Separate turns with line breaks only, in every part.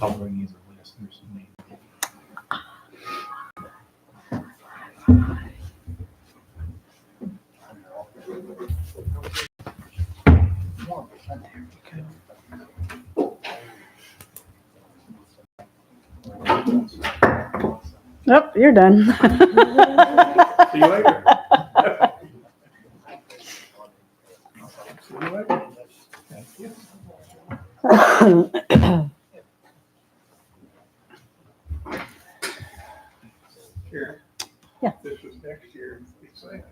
I'll bring you the list. There's some names.
Oh, you're done.
See you later. See you later. Thank you. Here.
Yeah.
This was next year. Exciting.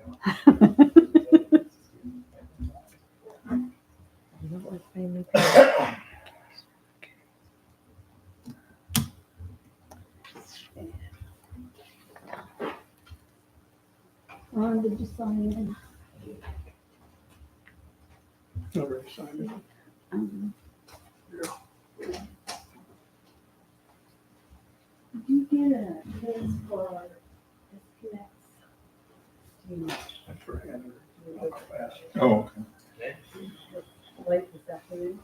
Ron, did you sign in?
Already signed it.
Did you get a case for disconnects?
That's for Henry. Oh, okay.
Late this afternoon?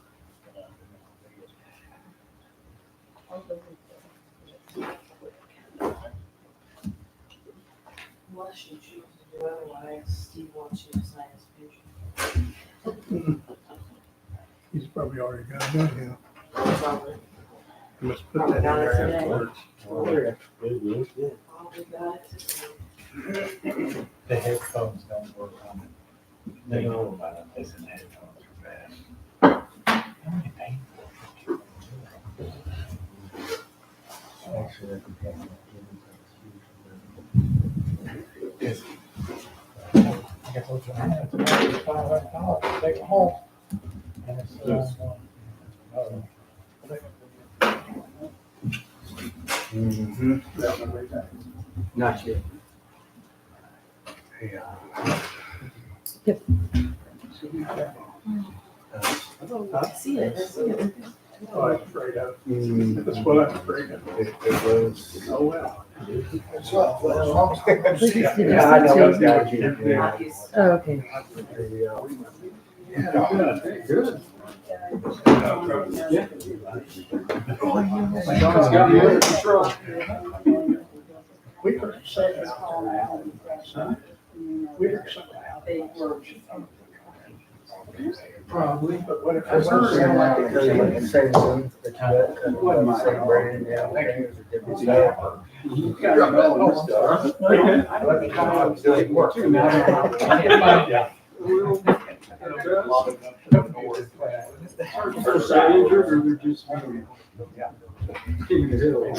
Unless you choose to do otherwise, Steve wants you to sign his picture.
He's probably already got it done, yeah.
Probably.
You must put that in there afterwards.
Oh, we got it.
The headphones don't work on it. They know about it, they said headphones are bad. How many painful? Actually, I can pay my kids. Like I told you, I had to pay $500 to take it home. And it's,
Not yet.
Yep.
I see it, I see it.
Oh, I'm afraid of. That's what I'm afraid of.
It was.
Oh, well.
Yeah, I know.
Not used.
Oh, okay.
Good.
John's got me under control. We were saying, we were saying, probably, but what if I
Sound like
were?
it goes like the same zone, the same brand, yeah, things are different stuff.
You gotta know this stuff.
Doing work.
For sales or they're just.
Keeping it real.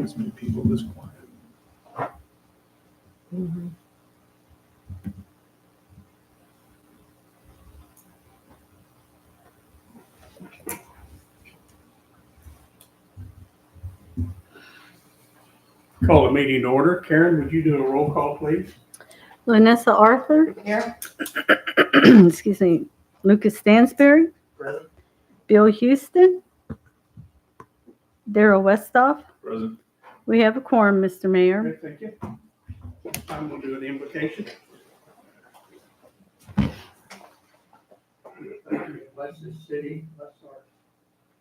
this many people this quiet.
Call the meeting to order. Karen, would you do a roll call, please?
Vanessa Arthur,
Here?
excuse me, Lucas Stansberry,
Present.
Bill Houston, Daryl Westoff.
Present.
We have a quorum, Mr. Mayor.
Okay, thank you. I'm going to do an invocation. Thank you. Bless this city, bless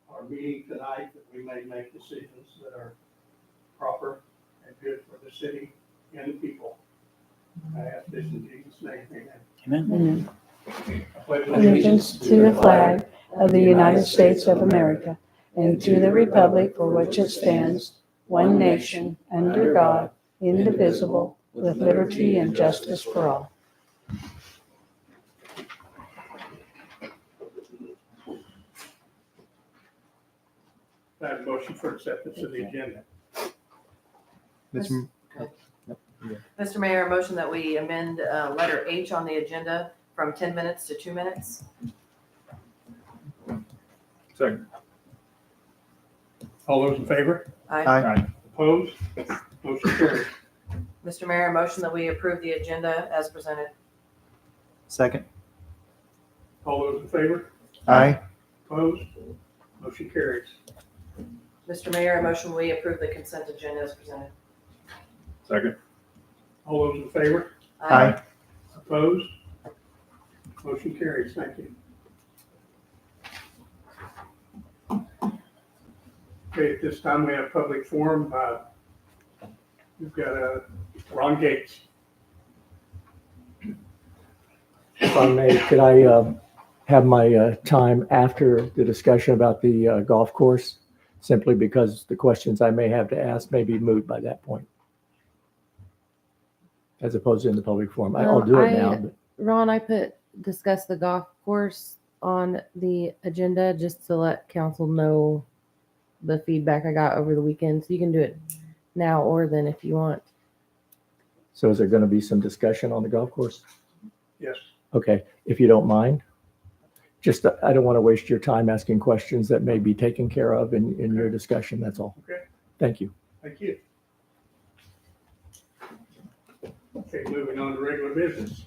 our meeting tonight, that we may make decisions that are proper and good for the city and the people. I ask this in Jesus' name, amen. I pledge
Allegiance to the flag of the United States of America and to the republic for which it stands, one nation, under God, indivisible, with liberty and justice for all.
I have a motion for acceptance of the agenda.
Mr. Mayor, a motion that we amend letter H on the agenda from 10 minutes to 2 minutes.
Second.
All those in favor?
Aye.
Opposed? Motion carries.
Mr. Mayor, a motion that we approve the agenda as presented.
Second.
All those in favor?
Aye.
Opposed? Motion carries.
Mr. Mayor, a motion we approve the consent agenda as presented.
Second.
All those in favor?
Aye.
Opposed? Motion carries. Thank you. Okay, at this time, we have public forum. We've got Ron Gates.
If I may, could I have my time after the discussion about the golf course? Simply because the questions I may have to ask may be moved by that point. As opposed to in the public forum. I'll do it now. But
Ron, I discuss the golf course on the agenda just to let council know the feedback I got over the weekend. So you can do it now or then if you want.
So is there going to be some discussion on the golf course?
Yes.
Okay, if you don't mind. Just, I don't want to waste your time asking questions that may be taken care of in your discussion, that's all.
Okay.
Thank you.
Thank you. Okay, moving on to regular business.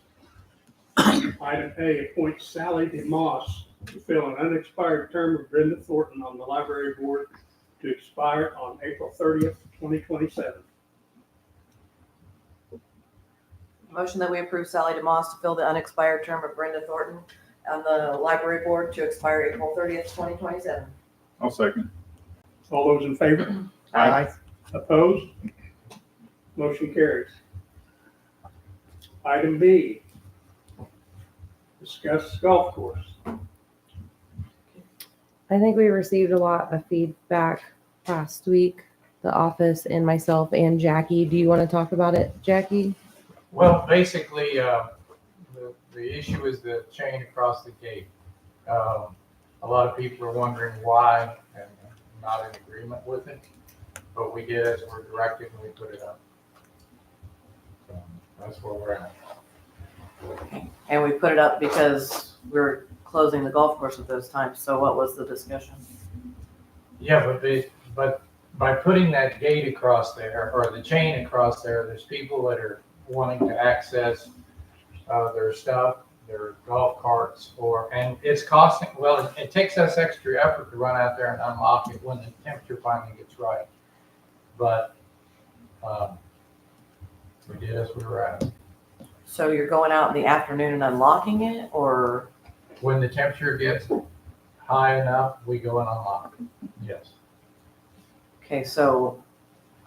Item A, appoint Sally DeMoss to fill an unexpired term of Brenda Thornton on the library board to expire on April 30th, 2027.
Motion that we approve Sally DeMoss to fill the unexpired term of Brenda Thornton on the library board to expire April 30th, 2027.
I'll second.
All those in favor?
Aye.
Opposed? Motion carries. Item B, discuss golf course.
I think we received a lot of feedback last week, the office and myself and Jackie. Do you want to talk about it, Jackie?
Well, basically, the issue is the chain across the gate. A lot of people are wondering why, and I'm not in agreement with it, but we did as we're directed and we put it up. So that's where we're at.
And we put it up because we're closing the golf course at those times. So what was the discussion?
Yeah, but by putting that gate across there, or the chain across there, there's people that are wanting to access their stuff, their golf carts, and it's costing, well, it takes us extra effort to run out there and unlock it when the temperature finally gets right. But we did as we were at.
So you're going out in the afternoon and unlocking it, or?
When the temperature gets high enough, we go and unlock it. Yes.
Okay, so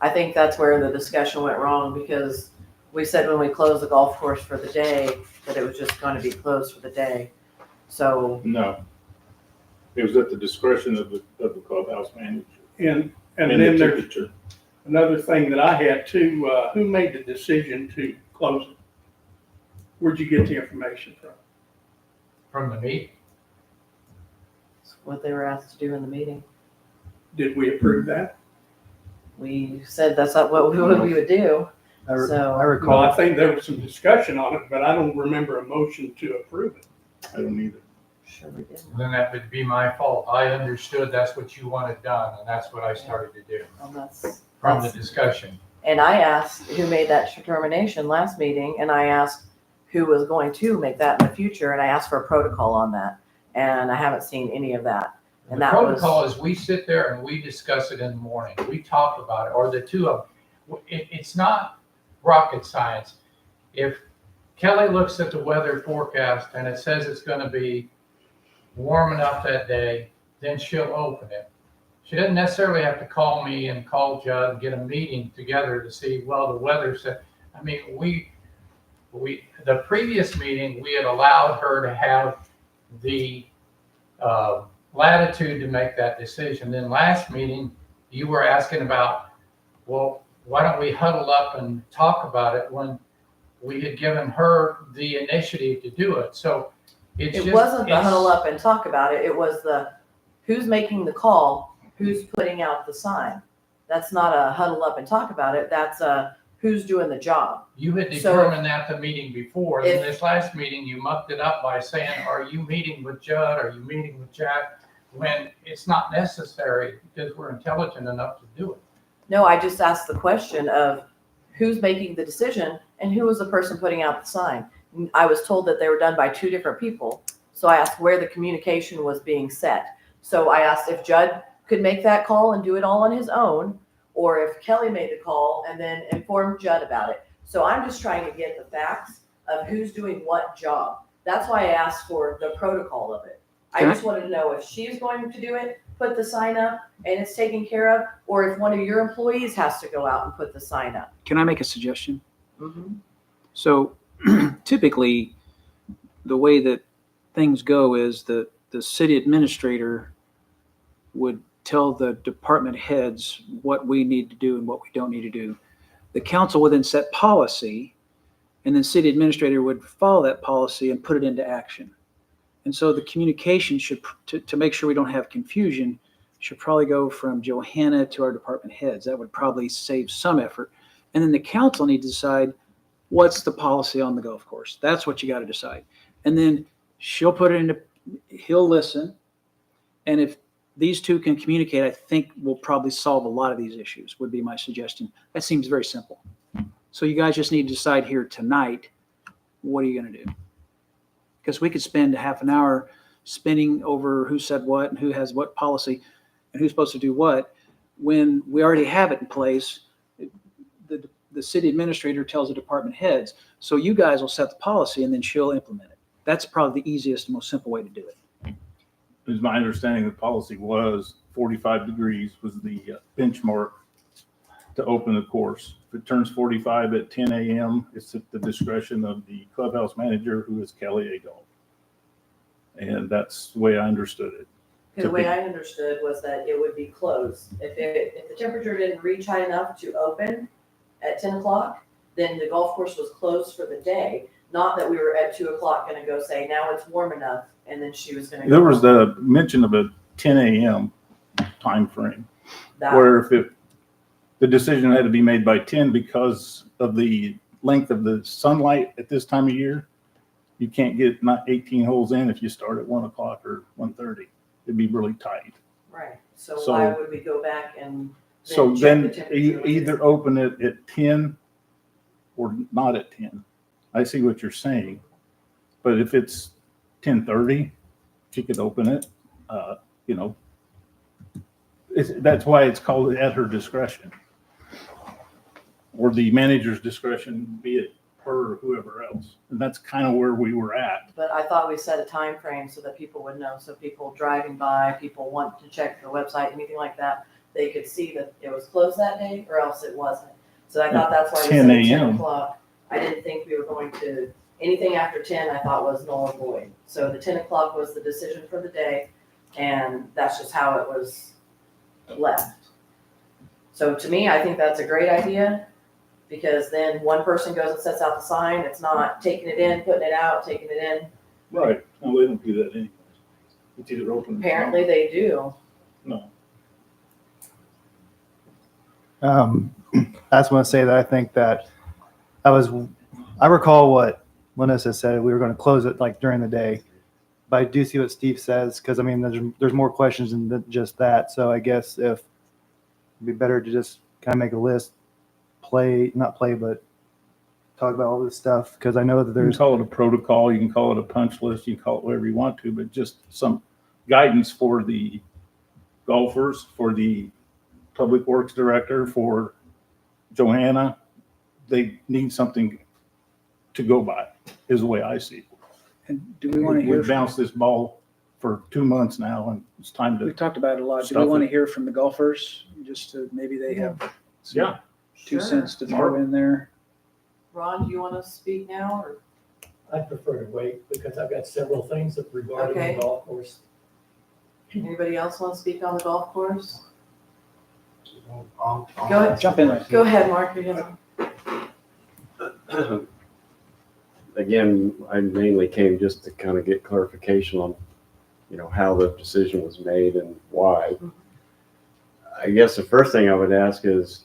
I think that's where the discussion went wrong, because we said when we closed the golf course for the day that it was just going to be closed for the day. So
No. It was at the discretion of the clubhouse manager.
And
And
then
the
there's
temperature.
another thing that I had too, who made the decision to close it? Where'd you get the information from?
From the meet,
what they were asked to do in the meeting.
Did we approve that?
we said that's not what we would do.
I
So-
I
Well,
recall,
I think there was some discussion on it, but I don't remember a motion to approve it.
I don't either.
Sure we did.
Then that would be my fault. I understood that's what you wanted done, and that's what I started to do from the discussion.
And I asked who made that determination last meeting, and I asked who was going to make that in the future, and I asked for a protocol on that. And I haven't seen any of that. And
The
that was,
protocol is we sit there and we discuss it in the morning. We talk about it, or the two of them. It's not rocket science. If Kelly looks at the weather forecast and it says it's gonna be warm enough that day, then she'll open it. She doesn't necessarily have to call me and call Judd and get a meeting together to see, well, the weather said, I mean, the previous meeting, we had allowed her to have the latitude to make that decision. Then last meeting, you were asking about, well, why don't we huddle up and talk about it when we had given her the initiative to do it? So it's
it
just.
wasn't the
it's-
huddle up and talk about it. It was the who's making the call, who's putting out the sign. That's not a huddle up and talk about it. That's a who's doing the job.
You had
So-
determined that the meeting before. Then
If-
this last meeting, you mucked it up by saying, are you meeting with Judd? Are you meeting with Jack? When it's not necessary because we're intelligent enough to do it.
No, I just asked the question of who's making the decision and who was the person putting out the sign. I was told that they were done by two different people. So I asked where the communication was being set. So I asked if Judd could make that call and do it all on his own, or if Kelly made the call and then informed Judd about it. So I'm just trying to get the facts of who's doing what job. That's why I asked for the protocol of it. I just wanted to know if she's going to do it, put the sign up, and it's taken care of, or if one of your employees has to go out and put the sign up.
Can I make a suggestion?
Mm-hmm.
So typically, the way that things go is the city administrator would tell the department heads what we need to do and what we don't need to do. The council would then set policy, and then city administrator would follow that policy and put it into action. And so the communication should, to make sure we don't have confusion, should probably go from Johanna to our department heads. That would probably save some effort. And then the council needs to decide what's the policy on the golf course. That's what you got to decide. And then she'll put it into, he'll listen. And if these two can communicate, I think we'll probably solve a lot of these issues, would be my suggestion. That seems very simple. So you guys just need to decide here tonight, what are you going to do? Because we could spend a half an hour spinning over who said what and who has what policy and who's supposed to do what, when we already have it in place. The city administrator tells the department heads, so you guys will set the policy and then she'll implement it. That's probably the easiest and most simple way to do it.
It was my understanding the policy was 45 degrees was the benchmark to open the course. If it turns 45 at 10 a.m., it's at the discretion of the clubhouse manager, who is Kelly Adolph. And that's the way I understood it.
The way I understood was that it would be closed. If the temperature didn't reach high enough to open at 10 o'clock, then the golf course was closed for the day. Not that we were at 2 o'clock going to go say, now it's warm enough, and then she was going to.
There was the mention of a 10 a.m. time frame, where if the decision had to be made by 10 because of the length of the sunlight at this time of year, you can't get not 18 holes in if you start at 1 o'clock or 1:30. It'd be really tight.
Right. So
So-
why would we go back and
So
check
then
the temperature?
either open it at 10 or not at 10. I see what you're saying. But if it's 10:30, she could open it, that's why it's called at her discretion. Or the manager's discretion, be it her or whoever else. And that's kind of where we were at.
But I thought we set a time frame so that people would know. So people driving by, people want to check the website, anything like that, they could see that it was closed that day or else it wasn't. So I thought that's why we
10
said 10
a.m.
o'clock. I didn't think we were going to, anything after 10 I thought was null and void. So the 10 o'clock was the decision for the day, and that's just how it was left. So to me, I think that's a great idea, because then one person goes and sets out the sign. It's not taking it in, putting it out, taking it in.
Right. No, they don't do that anyway. It's either open. or
Apparently they do.
No.
I just want to say that I think that I recall what Linus has said. We were going to close it like during the day, but I do see what Steve says because I mean, there's more questions than just that. So I guess if it'd be better to just kind of make a list, not play, but talk about all this stuff because I know that
You can
there's
call it a protocol, you can call it a punch list, you can call it whatever you want to, but just some guidance for the golfers, for the public works director, for Johanna. They need something to go by, is the way I see it.
And do we want to hear?
We've bounced this ball for 2 months now, and it's time
We've
to,
talked about it a lot. Do
Stuff
we want to
it.
hear from the golfers? Just to, maybe they have some
yeah.
2
Sure.
cents to throw in there.
Ron, do you want to speak now or?
I prefer to wait because I've got several things regarding
Okay.
the golf course.
Anybody else want to speak on the golf course?
Go
Go ahead.
Jump in there.
Go ahead, Mark. You have-
Again, I mainly came just to kind of get clarification on, how the decision was made and why. I guess the first thing I would ask is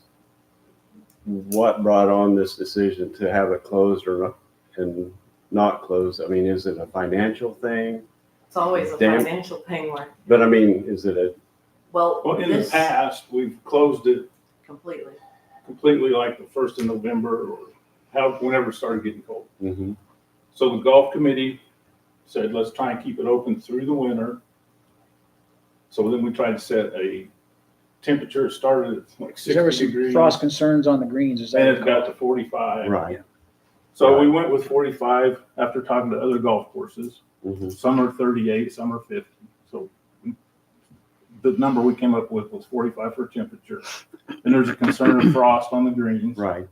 what brought on this decision to have it closed or not, and not closed? I mean, is it a financial thing?
It's always a
Damn.
financial thing, Mark.
But I mean, is it a,
Well,
Well, in the
this
past, we've closed it
completely.
completely like the 1st of November or whenever it started getting cold.
mhm,
So the golf committee said, let's try and keep it open through the winter. So then we tried to set a temperature, it started at like
There were
60
some
degrees.
frost concerns on the greens. Is that
And it got to 45.
right,
So we went with 45 after talking to other golf courses.
mhm,
Some are 38, some are 50. So the number we came up with was 45 for temperature. And there's a concern of frost on the greens.
right,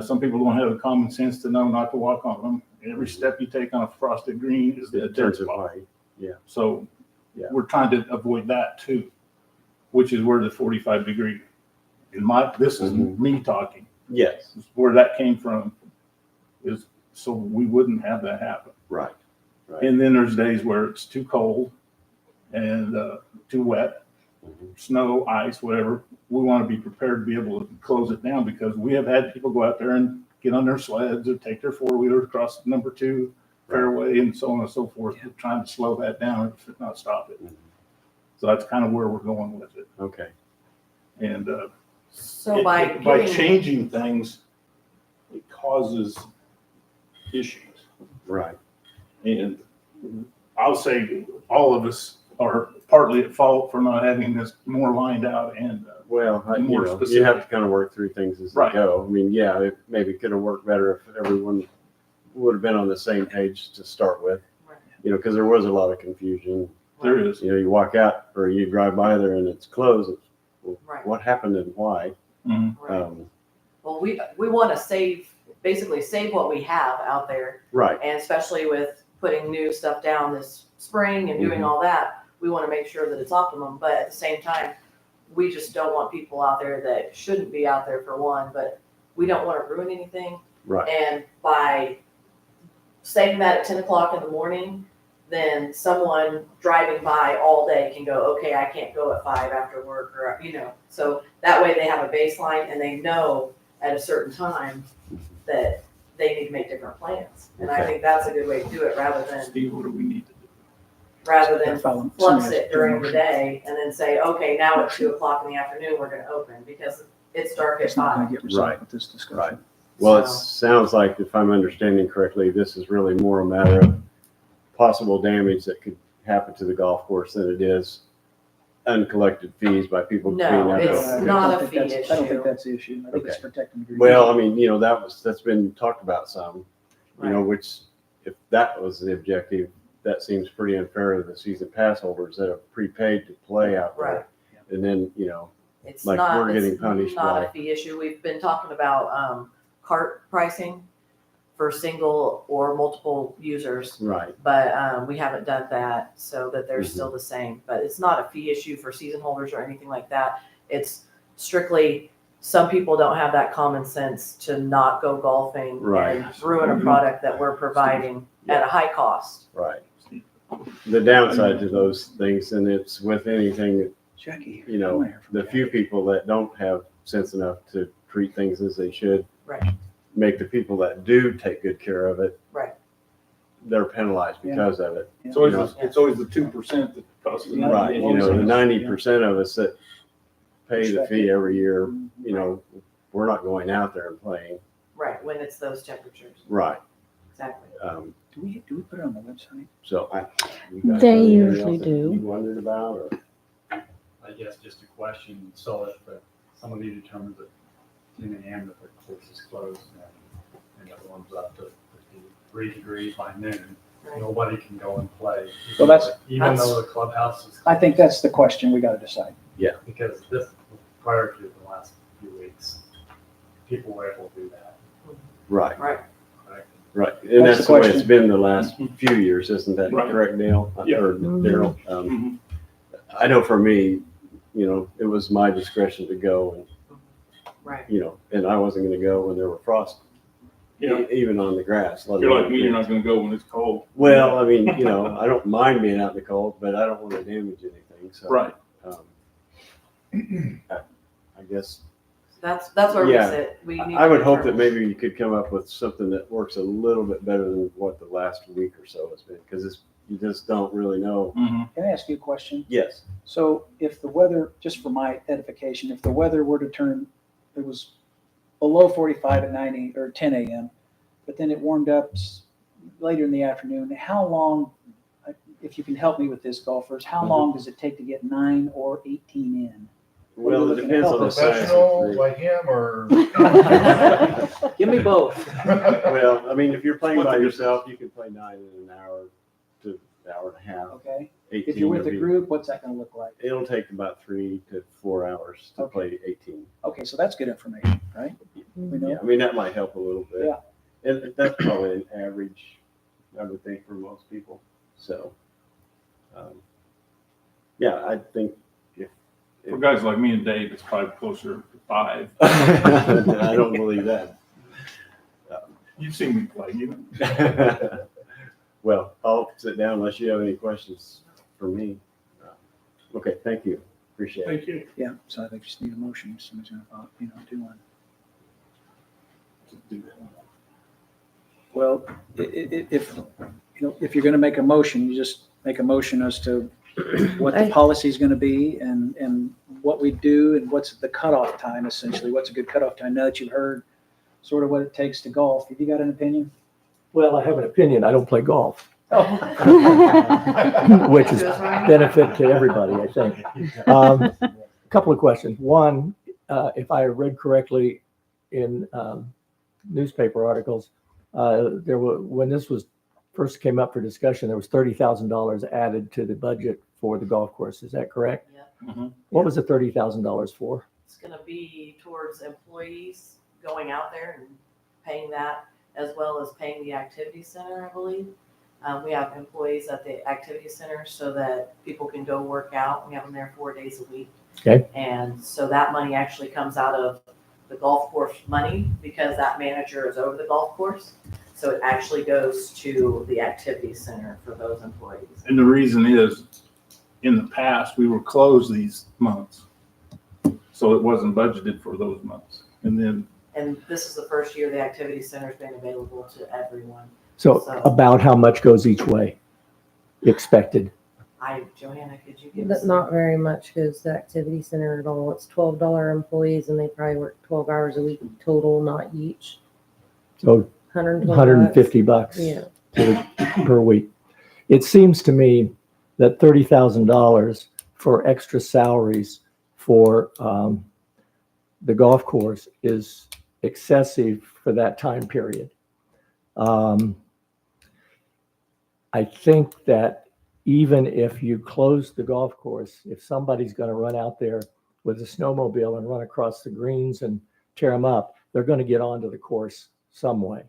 Some people don't have the common sense to know not to walk on them. Every step you take on a frosted green is a
it
dead
turns it
spot.
white.
So
Yeah.
we're trying to avoid that too, which is where the 45 degree, this is
Mhm.
me talking,
Yes,
where that came from is so we wouldn't have that happen.
right, right.
And then there's days where it's too cold and too wet,
Mhm.
snow, ice, whatever. We want to be prepared to be able to close it down because we have had people go out there and get on their sleds or take their 4-wheelers across number 2 fairway and so on and so forth, trying to slow that down, if not stop it.
Mhm.
So that's kind of where we're going with it.
Okay,
And
So by
by
giving,
changing things, it causes issues.
right,
And I'll say all of us are partly at fault for not having this more lined out and
well,
More
you
specific.
have to kind of work through things as they
Right.
go. I mean, yeah, it maybe could have worked better if everyone would have been on the same page to start with,
Right.
because there was a lot of confusion.
there is.
You walk out or you drive by there and it's closed. It's, well,
Right.
what happened and why?
Mhm.
right. Well, we want to basically save what we have out there.
Right,
And especially with putting new stuff down this spring and doing
Mhm.
all that, we want to make sure that it's optimum. But at the same time, we just don't want people out there that shouldn't be out there for one, but we don't want to ruin anything.
right,
And by saying that at 10 o'clock in the morning, then someone driving by all day can go, okay, I can't go at 5 after work or, so that way they have a baseline and they know at a certain time that they need to make different plans. And I
Okay.
think that's a good way to do it rather than
Steve, what do we need to do?
flux it during the day and then say, okay, now at 2 o'clock in the afternoon, we're gonna open because it's dark at
It's not going
5.
to get resolved
Right.
with this discussion.
right. Well, it
So-
sounds like, if I'm understanding correctly, this is really more a matter of possible damage that could happen to the golf course than it is uncollected fees by people being
No,
out
it's
there.
not
I
a
don't think
fee
that's- I don't think
issue.
that's the issue. I think it's
Okay.
protecting the green.
Well, I mean, that's been talked about some,
Right.
which, if that was the objective, that seems pretty unfair to the season pass holders that have prepaid to play out there.
Right.
And then,
It's
Like
not,
we're getting
it's
punished
not
by-
a fee issue. We've been talking about cart pricing for single or multiple users,
right,
but we haven't done that so that they're
Mhm.
still the same. But it's not a fee issue for season holders or anything like that. It's strictly, some people don't have that common sense to not go golfing
Right.
and ruin a product that we're providing at a high cost.
right. The downside to those things, and it's with anything,
Jackie.
the few people that don't have sense enough to treat things as they should.
Right.
Make the people that do take good care of it.
Right.
They're penalized because of it.
It's always, it's always the 2% that costs.
Yeah.
Right, you know, the 90% of us that pay the fee every year,
Mm-hmm.
you know, we're not going out there and playing.
Right, when it's those temperatures,
Right.
exactly.
Do we put it on the website?
So you guys
They
have anything
usually
else that
do.
You wondered about, or?
I guess just a question, so if somebody determines at 10 a.m. that the course is closed and everyone's up to 53 degrees by noon,
Right.
nobody can go and play.
Well, that's-
Even though the clubhouse is.
I think that's the question we got to decide.
Because this, prior to the last few weeks, people were able to do that.
Right,
Right,
right. And
That's
that's
the
the way
question.
it's been the last few years, isn't that
Right.
correct, Dale?
Yeah.
Or Daryl? I know for me, you know, it was my discretion to go and,
right.
you know, and I wasn't gonna go when there were frost,
Yeah.
even on the grass. let
If you're
alone
like me, you're
kids.
not gonna go when it's cold.
Well, I mean, you know, I don't mind being out in the cold, but I don't want to damage anything, so.
Right.
I guess,
That's where we
Yeah.
sit. We need
I
to
would hope that
determine.
maybe you could come up with something that works a little bit better than what the last week or so has been, because it's, you just don't really know.
Mhm.
Can I ask you a question?
Yes,
So if the weather, just for my edification, if the weather were to turn, it was below 45 at 9 or 10 a.m., but then it warmed up later in the afternoon, how long, if you can help me with this, golfers, how long does it take to get 9 or 18 in?
well, it depends on the size of
Professional
the.
like him or?
Give me both.
Well, I mean, if you're playing
What
by
the
yourself, you can play 9 in an hour to an hour and a half.
Okay.
18
If you're with
would
a
be-
group, what's that going to look like?
It'll take about 3 to 4 hours to
Okay.
play 18.
Okay, so that's good information, right? We know.
Yeah, I mean, that might help a little bit.
Yeah.
And that's probably an average, I would think, for most people. So, yeah, I think if.
For guys like me and Dave, it's probably closer to 5.
I don't believe that.
You've seen me play, you know.
Well, I'll sit down unless you have any questions for me. Okay, thank you. Appreciate it.
Thank you.
Yeah, so I think just need a motion. Somebody's going to, do one. Well, if you're going to make a motion, you just make a motion as to what the policy is going to be and what we do and what's the cutoff time, essentially. What's a good cutoff time? Now that you've heard sort of what it takes to golf, have you got an opinion?
Well, I have an opinion. I don't play golf,
Oh.
which is benefit to everybody, I think. Couple of questions. One, if I read correctly in newspaper articles, there were, when this was first came up for discussion, there was $30,000 added to the budget for the golf course. Is that correct?
Yeah.
Mhm.
What was the $30,000 for?
It's gonna be towards employees going out there and paying that, as well as paying the activity center, I believe. We have employees at the activity center so that people can go work out. We have them there 4 days a week.
Okay.
And so that money actually comes out of the golf course money because that manager is over the golf course. So it actually goes to the activity center for those employees.
And the reason is, in the past, we were closed these months. So it wasn't budgeted for those months. And then,
And this is the first year the activity center's been available to everyone.
So
So-
about how much goes each way expected?
Johanna, could you give us?
Not very much because the activity center at all, it's $12 employees and they probably work 12 hours a week total, not each.
So
$120.
$150
Yeah.
per week. It seems to me that $30,000 for extra salaries for the golf course is excessive for that time period. I think that even if you close the golf course, if somebody's going to run out there with a snowmobile and run across the greens and tear them up, they're going to get onto the course some way.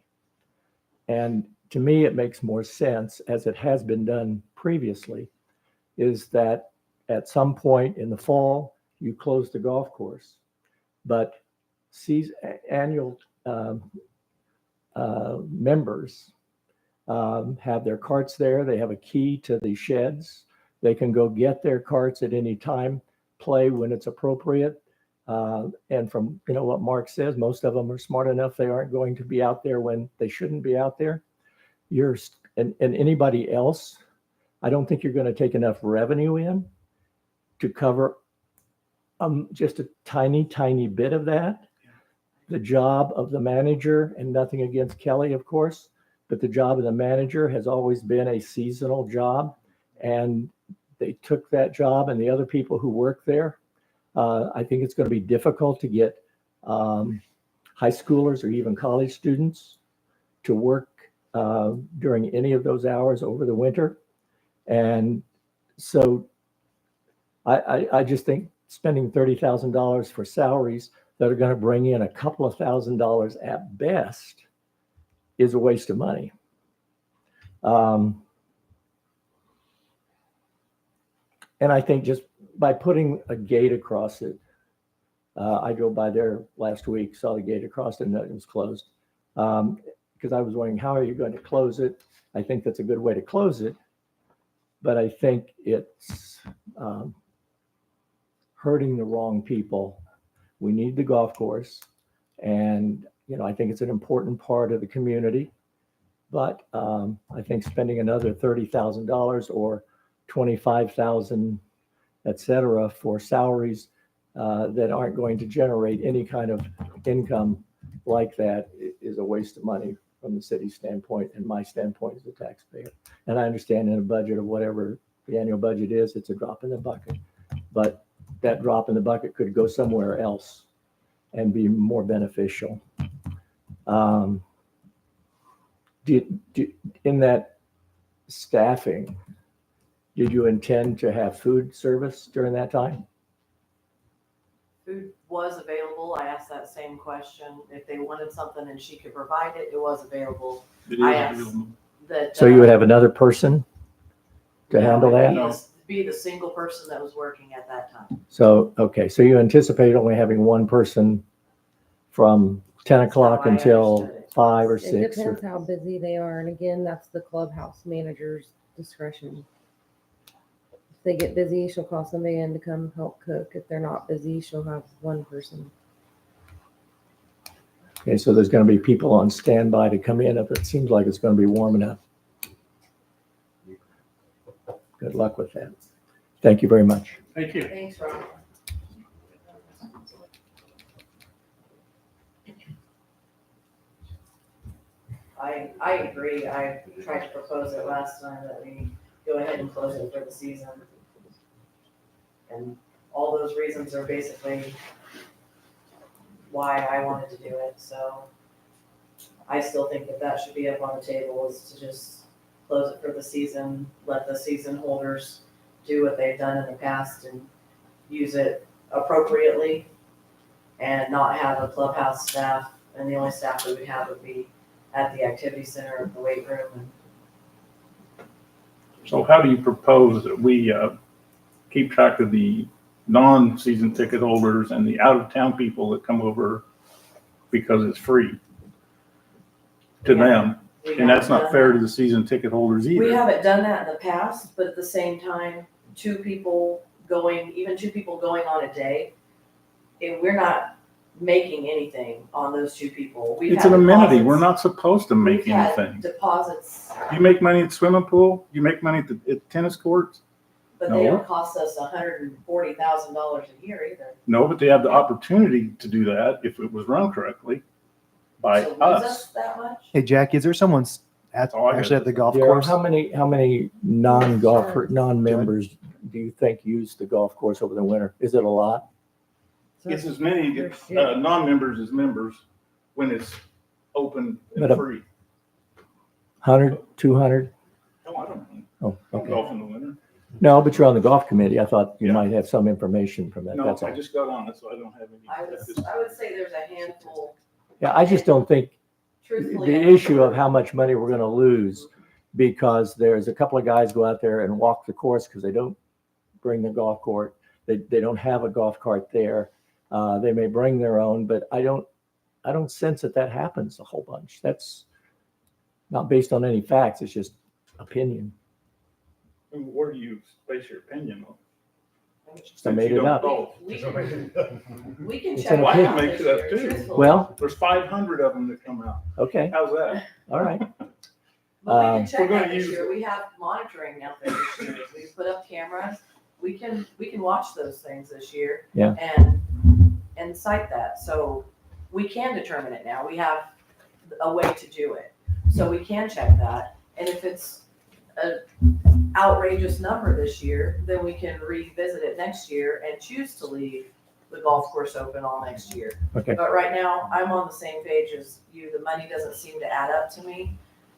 And to me, it makes more sense, as it has been done previously, is that at some point in the fall, you close the golf course, but annual members have their carts there. They have a key to the sheds. They can go get their carts at any time, play when it's appropriate. And from, what Mark says, most of them are smart enough. They aren't going to be out there when they shouldn't be out there. And anybody else, I don't think you're going to take enough revenue in to cover just a tiny, tiny bit of that. The job of the manager, and nothing against Kelly, of course, but the job of the manager has always been a seasonal job. And they took that job, and the other people who work there, I think it's going to be difficult to get high schoolers or even college students to work during any of those hours over the winter. And so I just think spending $30,000 for salaries that are going to bring in a couple of $1,000s at best is a waste of money. And I think just by putting a gate across it, I drove by there last week, saw the gate across it, and it was closed. Because I was wondering, how are you going to close it? I think that's a good way to close it, but I think it's hurting the wrong people. We need the golf course, and I think it's an important part of the community. But I think spending another $30,000 or $25,000, et cetera, for salaries that aren't going to generate any kind of income like that is a waste of money from the city's standpoint and my standpoint as a taxpayer. And I understand in a budget of whatever the annual budget is, it's a drop in the bucket. But that drop in the bucket could go somewhere else and be more beneficial. In that staffing, did you intend to have food service during that time?
Food was available. I asked that same question. If they wanted something and she could provide it, it was available.
It
I
is
asked
available.
that.
So you would have another person to handle
No,
that?
it'd be the single person that was working at that time.
So, okay, so you anticipate only having one person from 10 o'clock
That's how I
until
understood it.
5 or
It
6?
depends how busy they are. And again, that's the clubhouse manager's discretion. If they get busy, she'll call somebody in to come help cook. If they're not busy, she'll have one person.
Okay, so there's going to be people on standby to come in if it seems like it's going to be warm enough. Good luck with that. Thank you very much.
Thank you.
Thanks, Ron. I agree. I tried to propose it last time that we go ahead and close it for the season. And all those reasons are basically why I wanted to do it, so I still think that should be up on the table, is to just close it for the season, let the season holders do what they've done in the past and use it appropriately and not have a clubhouse staff, and the only staff we would have would be at the activity center, the weight room. And
So how do you propose that we keep track of the non-season ticket holders and the out-of-town people that come over because it's free to them?
we
And that's
haven't
not
done
fair
that.
to the season ticket holders
We
either.
haven't done that in the past, but at the same time, two people going on a day, and we're not making anything on those two people. We've
It's
had
an amenity.
deposits-
We're not supposed to make
we've had
anything.
Deposits,
You make money at the swimming pool, you make money at the tennis courts.
but they
No.
don't cost us $140,000 a year either.
No, but they have the opportunity to do that if it was run correctly by
So lose
us.
that much?
Hey, Jackie, is there someone
Oh, I got
actually at the
this.
golf
Darryl,
course?
how many non-members do you think use the golf course over the winter? Is it a lot?
It's as many non-members as members when it's open
But
and free.
100, 200?
No, I don't know.
Oh,
I don't
okay.
golf in the winter.
No, but you're on the golf committee. I thought you
Yeah.
might have some information from that.
No,
That's all.
I just got on it, so I don't have any.
I would say there's a handful,
Yeah, I just don't think
truthfully.
the issue of how much money we're going to lose because there's a couple of guys go out there and walk the course because they don't bring the golf cart. They don't have a golf cart there. They may bring their own, but I don't sense that happens a whole bunch. That's not based on any facts. It's just opinion.
Where do you base your opinion on?
So made it up.
We can
It's
check
an
it
Well, I
opinion.
out
can make
this
it up
year,
too.
truthfully.
Well,
There's 500 of them that come out.
okay,
How's that?
all right.
But we
Um,
can check
We're gonna
that this
use
year. We have monitoring out there this year. We put up cameras. We can watch those things this year.
Yeah.
And cite that. So we can determine it now. We have a way to do it. So we can check that. And if it's an outrageous number this year, then we can revisit it next year and choose to leave the golf course open all next year.
Okay.
But right now, I'm on the same page as you. The money doesn't seem to add up to me.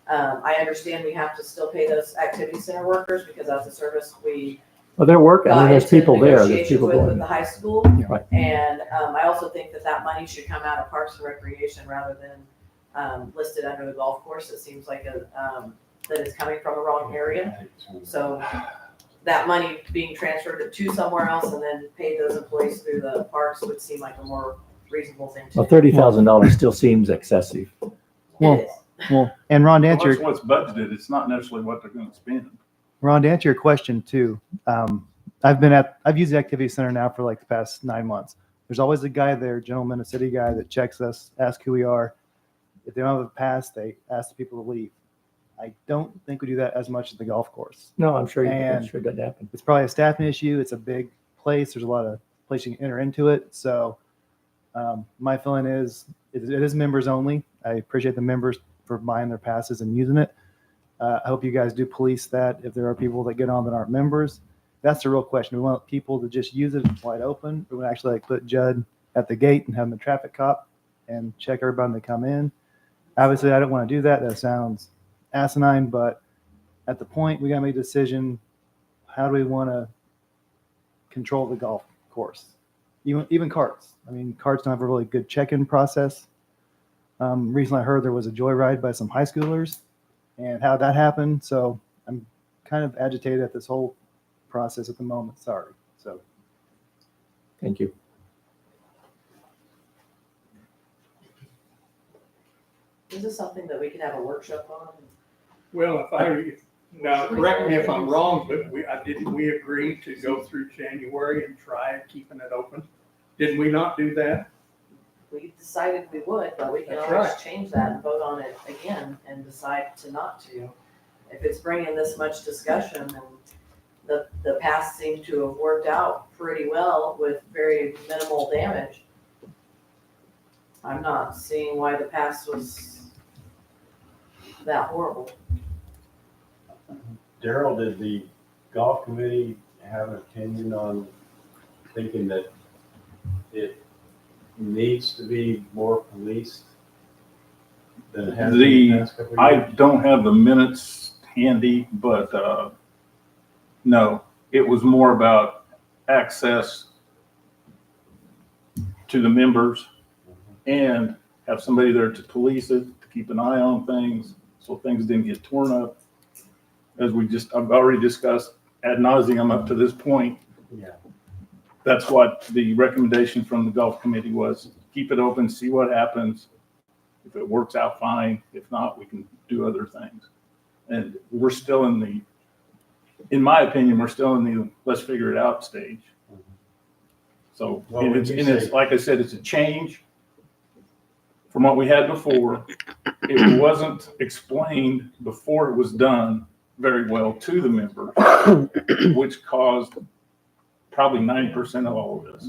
I understand we have to still pay those activity center workers because that's a service we
Well, they're working. I
got
mean, there's
into
people there. There's
negotiations
people
with
going.
the high school.
Right.
And I also think that money should come out of Parks and Recreation rather than listed under the golf course. It seems like that it's coming from the wrong area. So that money being transferred to somewhere else and then pay those employees through the parks would seem like a more reasonable thing to
Well,
do.
$30,000 still seems excessive.
Well,
It is.
Well, and Ron, to
Well,
answer
that's what's budgeted. It's not necessarily what they're going to spend.
Ron, to answer your question too, I've used the activity center now for like the past 9 months. There's always a guy there, gentleman, a city guy that checks us, asks who we are. If they don't have a pass, they ask the people to leave. I don't think we do that as much at the golf course.
No, I'm sure
And-
it doesn't happen.
It's probably a staffing issue. It's a big place. There's a lot of place you can enter into it. So my feeling is it is members only. I appreciate the members for buying their passes and using it. I hope you guys do police that if there are people that get on that aren't members. That's the real question. We want people to just use it wide open. We would actually like put Judd at the gate and have him a traffic cop and check everybody when they come in. Obviously, I don't want to do that. That sounds asinine, but at the point we got to make a decision. How do we want to control the golf course? Even carts. I mean, carts don't have a really good check-in process. Recently I heard there was a joyride by some high schoolers and how that happened. So I'm kind of agitated at this whole process at the moment. Sorry. So
Thank you.
Is this something that we could have a workshop on?
Well, now, correct me if I'm wrong, but we agreed to go through January and try keeping it open? Did we not do that?
We decided we would, but we can
That's
always
right.
change that and vote on it again and decide to not to. If it's bringing this much discussion and the past seemed to have worked out pretty well with very minimal damage, I'm not seeing why the past was that horrible.
Daryl, did the golf committee have an opinion on thinking that it needs to be more policed than it has been the past couple of
I
years?
don't have the minutes handy, but no, it was more about access to the members and have somebody there to police it, to keep an eye on things, so things didn't get torn up. As I've already discussed ad nauseum up to this point.
Yeah.
That's what the recommendation from the golf committee was. Keep it open, see what happens. If it works out, fine. If not, we can do other things. And we're still in my opinion, we're still in the let's figure it out stage. So,
Well,
and
when
it's,
you
and it's,
say-
like I said, it's a change from what we had before. It wasn't explained before it was done very well to the members, which caused probably 90% of all of this.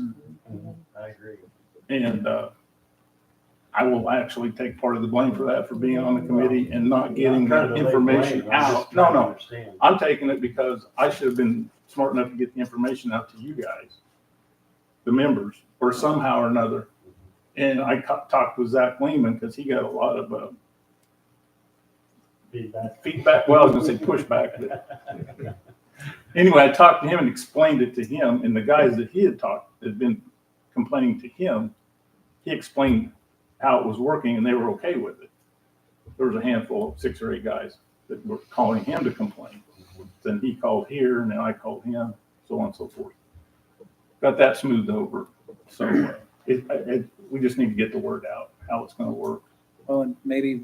I agree.
And I will actually take part of the blame for that, for being on the committee and not getting that information out. No, I'm taking it because I should have been smart enough to get the information out to you guys, the members, or somehow or another. And I talked with Zach Lehman because he got a lot of feedback. Well, I was going to say pushback. But anyway, I talked to him and explained it to him, and the guys that he had been complaining to him, he explained how it was working, and they were okay with it. There was a handful of 6 or 8 guys that were calling him to complain. Then he called here, and then I called him, so on and so forth. Got that smoothed over. So we just need to get the word out, how it's going to work.
Well, and maybe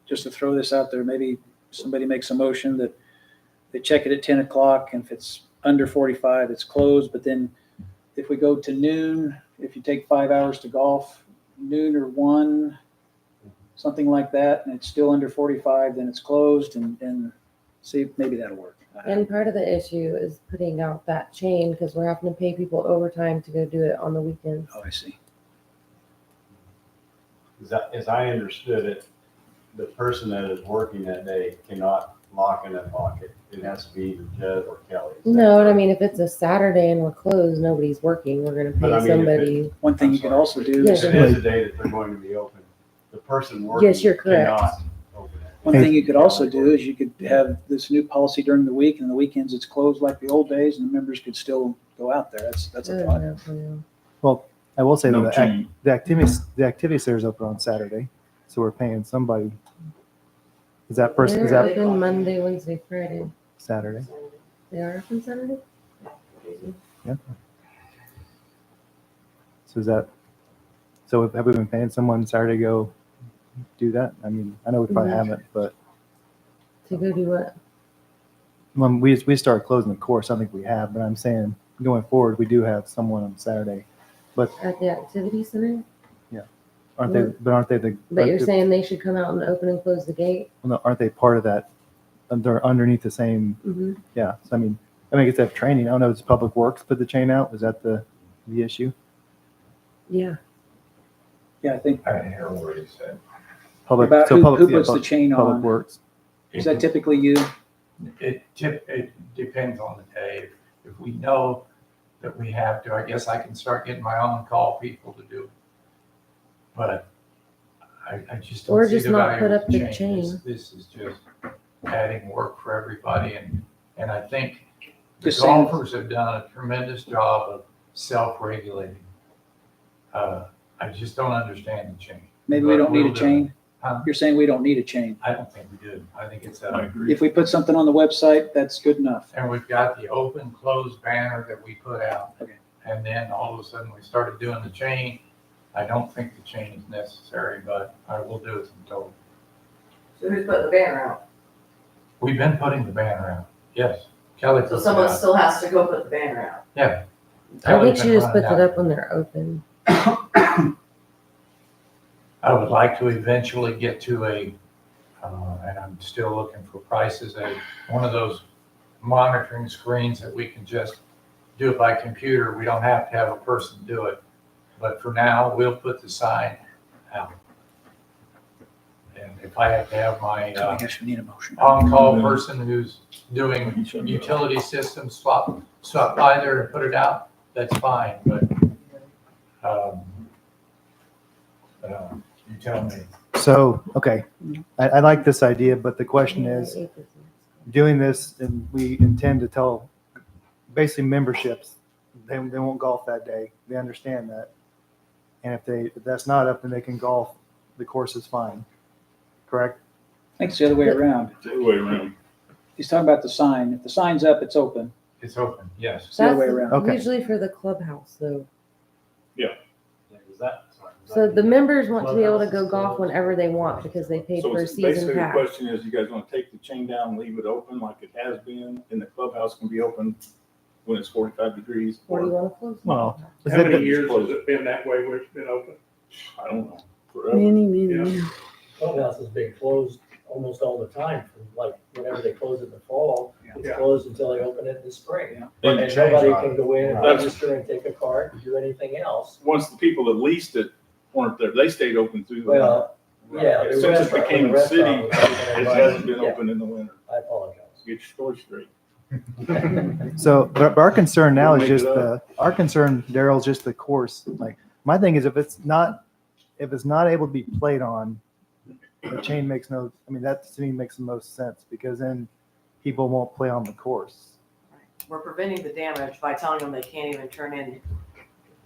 just to throw this out there, maybe somebody makes a motion that they check it at 10 o'clock, and if it's under 45, it's closed, but then if we go to noon, if you take 5 hours to golf, noon or 1, something like that, and it's still under 45, then it's closed, and see, if maybe that'll work.
And part of the issue is putting out that chain because we're having to pay people overtime to go do it on the weekends.
Oh, I see.
As I understood it, the person that is working that day cannot lock and unlock it. It has to be either Judd or Kelly. Is that
No, and I
correct?
mean, if it's a Saturday and we're closed, nobody's working, we're gonna
But I
pay
mean, if
somebody.
One thing
I'm
you could
sorry.
also do
Yes.
If
is,
it is a day that they're going to be open, the person working
Yes, you're correct.
cannot open it.
one thing you could also do is you could have this new policy during the week, and the weekends it's closed like the old days, and the members could still go out there. That's a thought.
Well, I will say
No
that
chain.
the activity center is open on Saturday, so we're paying somebody. Is that person, is
They're
that
open Monday, Wednesday, Friday.
Saturday?
They are open Saturday?
So is that, so have we been paying someone Saturday to go do that? I mean, I know we probably
Mhm.
haven't, but
To go do what?
when we start closing the course, I think we have, but I'm saying going forward, we do have someone on Saturday.
At the activity center?
Aren't they, but aren't they the?
But you're
aren't they-
saying they should come out and open and close the gate?
well, no, aren't they part of that? They're underneath the same,
Mm-hmm.
yeah, so I guess they have training. I don't know, does Public Works put the chain out? Is that the issue?
Yeah.
Yeah, I think.
I didn't hear what he said.
Public,
About
so
who
public, yeah,
puts the
Public-
chain
Public
on?
Works.
Is that typically you?
It depends on the day. If we know that we have to, I guess I can start getting my own call people to do it. But I just
Or
don't see
just
the
not
value
put
of
up
the
the
chain.
chain.
This is just adding work for everybody, and I think the
Just saying-
golfers have done a tremendous job of self-regulating. I just don't understand the chain.
Maybe we don't need a
We'll do it.
chain?
Huh?
You're saying we don't need a chain?
I don't think we do. I think it's
I agree.
If we put something on the website, that's good enough.
and we've got the open, closed banner that we put out.
Okay.
And then all of a sudden, we started doing the chain. I don't think the chain is necessary, but I will do as I'm told.
So who's putting the banner out?
We've been putting the banner out, yes. Kelly
So
puts it
someone
out.
still has to go put the banner out.
Yeah.
I
Kelly's
think she
been
just puts
running
it
out.
up when they're open.
I would like to eventually get to and I'm still looking for prices, one of those monitoring screens that we can just do it by computer. We don't have to have a person do it. But for now, we'll put the sign out. And if I have to have my
I guess we need a motion.
on-call person who's doing utility systems swap by there and put it out, that's fine, but you tell me.
So, okay, I like this idea, but the question is, doing this, and we intend to tell, basically memberships, they won't golf that day. They understand that. And if that's not up, then they can golf, the course is fine. Correct?
I think it's the other way around.
It's the other way around.
He's talking about the sign. If the sign's up, it's open.
It's open, yes.
It's the other
That's
way around.
Okay.
usually for the clubhouse, though.
Sorry,
So the members want to be able to go golf whenever they want because they paid
So
for a
it's
season
basically the
pass.
question is, you guys want to take the chain down and leave it open like it has been, and the clubhouse can be open when it's 45 degrees?
Or do you
Or,
want to close? it?
Well,
How many years has it been that way where it's been open?
I don't know, forever.
Yeah.
Clubhouse has been closed almost all the time, from like whenever they close it in the fall, it's
Yeah.
closed until they open it in the spring.
Yeah.
And
And nobody can go in and
That's-
register and take a card and do anything else.
Once the people that leased it weren't there, they stayed open through the.
Well, yeah. the
Since it
restaurant-
became
the
a city,
restaurant was open
it
and
hasn't been
running.
open in the winter.
Yeah, I apologize.
Get your story straight.
so, but our concern now is
Make
just
it
our concern, Daryl, is just the course. Like, my thing is if it's not able to be played on, the chain makes no, I mean, that to me makes the most sense because then people won't play on the course.
We're preventing the damage by telling them they can't even turn in,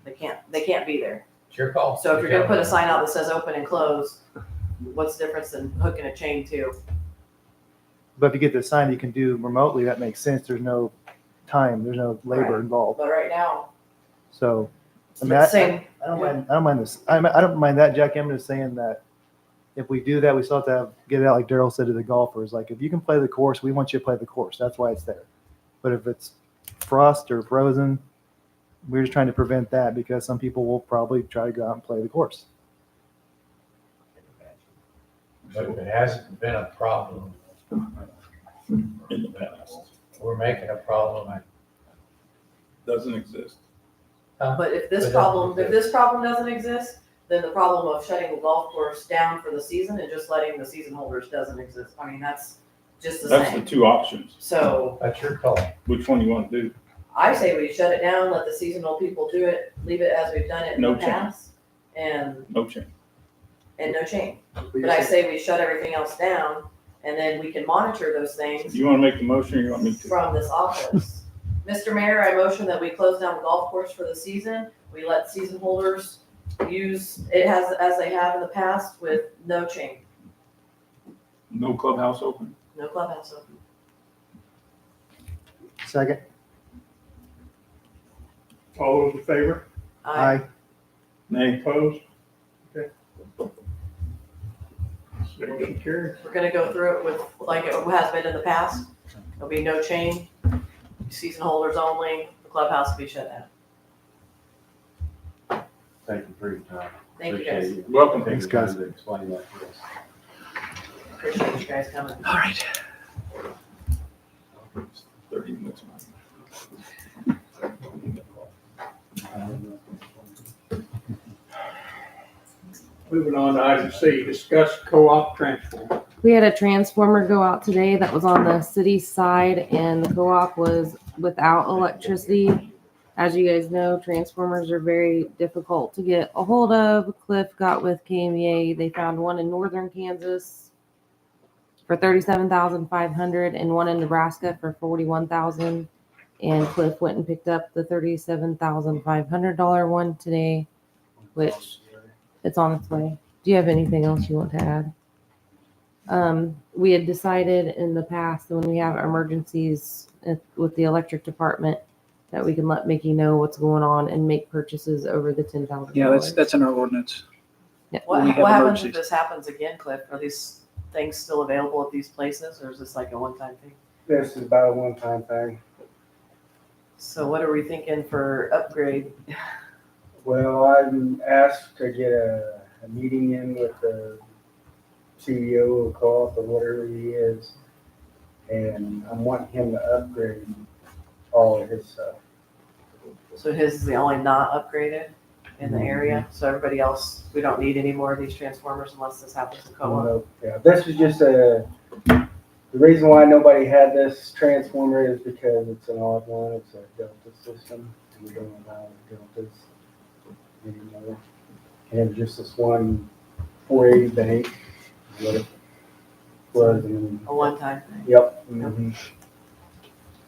they can't be there.
It's your call.
So if you're gonna put a sign out that says open and close, what's the difference than hooking a chain too?
But if you get the sign you can do remotely, that makes sense. There's no time, there's no labor
Right.
involved.
But right now,
So, I mean,
it's the same.
I don't mind this. I don't mind that, Jack. I'm just saying that if we do that, we still have to get it out, like Daryl said to the golfers. Like, if you can play the course, we want you to play the course. That's why it's there. But if it's frost or frozen, we're just trying to prevent that because some people will probably try to go out and play the course.
But if it hasn't been a problem,
In the past.
we're making a problem.
Doesn't exist.
But if
But
this
it
problem,
doesn't
if this problem doesn't exist, then the problem of shutting the golf course down for the season and just letting the season holders doesn't exist. I mean, that's just the
That's the
same.
two options.
So
That's your call.
Which one you want to do?
I say we shut it down, let the seasonal people do it, leave it as we've done it in
No
the
change.
past, and
No change.
no change. But I say we shut everything else down, and then we can monitor those things
You want to make the motion or you want me to?
from this office. Mr. Mayor, I motion that we close down the golf course for the season. We let season holders use it as they have in the past with no chain,
No clubhouse open?
no clubhouse open.
Second.
All those in favor?
Aye.
Nay.
Opposed? Okay. Motion carries.
We're gonna go through it with, like it has been in the past. There'll be no chain, season holders only, the clubhouse will be shut down.
Thank you for your time.
Thank you guys.
Appreciate
Welcome.
taking
Thanks, guys.
time to explain that to us.
Appreciate you guys coming.
All right.
30 minutes.
Moving on to item C, discuss co-op transformer.
We had a transformer go out today that was on the city side, and the co-op was without electricity. As you guys know, transformers are very difficult to get a hold of. Cliff got with KMEA. They found one in northern Kansas for $37,500 and one in Nebraska for $41,000. And Cliff went and picked up the $37,500 one today, which it's on its way. Do you have anything else you want to add? We had decided in the past when we have emergencies with the electric department that we can let Mickey know what's going on and make purchases over the $10,000.
Yeah, that's in our ordinance.
Yeah.
What
We have
happens if
emergencies.
this happens again, Cliff? Are these things still available at these places, or is this like a one-time thing?
This is about a one-time thing.
So what are we thinking for upgrade?
Well, I'm asked to get a meeting in with the CEO of co-op or whatever he is, and I'm wanting him to upgrade all of his stuff.
So his is the only not upgraded in the area, so everybody else, we don't need any more of these transformers unless this happens to co-op.
Yeah, this is just the reason why nobody had this transformer is because it's an odd one. It's a Delta system, and we don't allow Deltas anymore. And it was just this one 480 bank, is what it was. And,
A one-time thing.
yep. Mhm.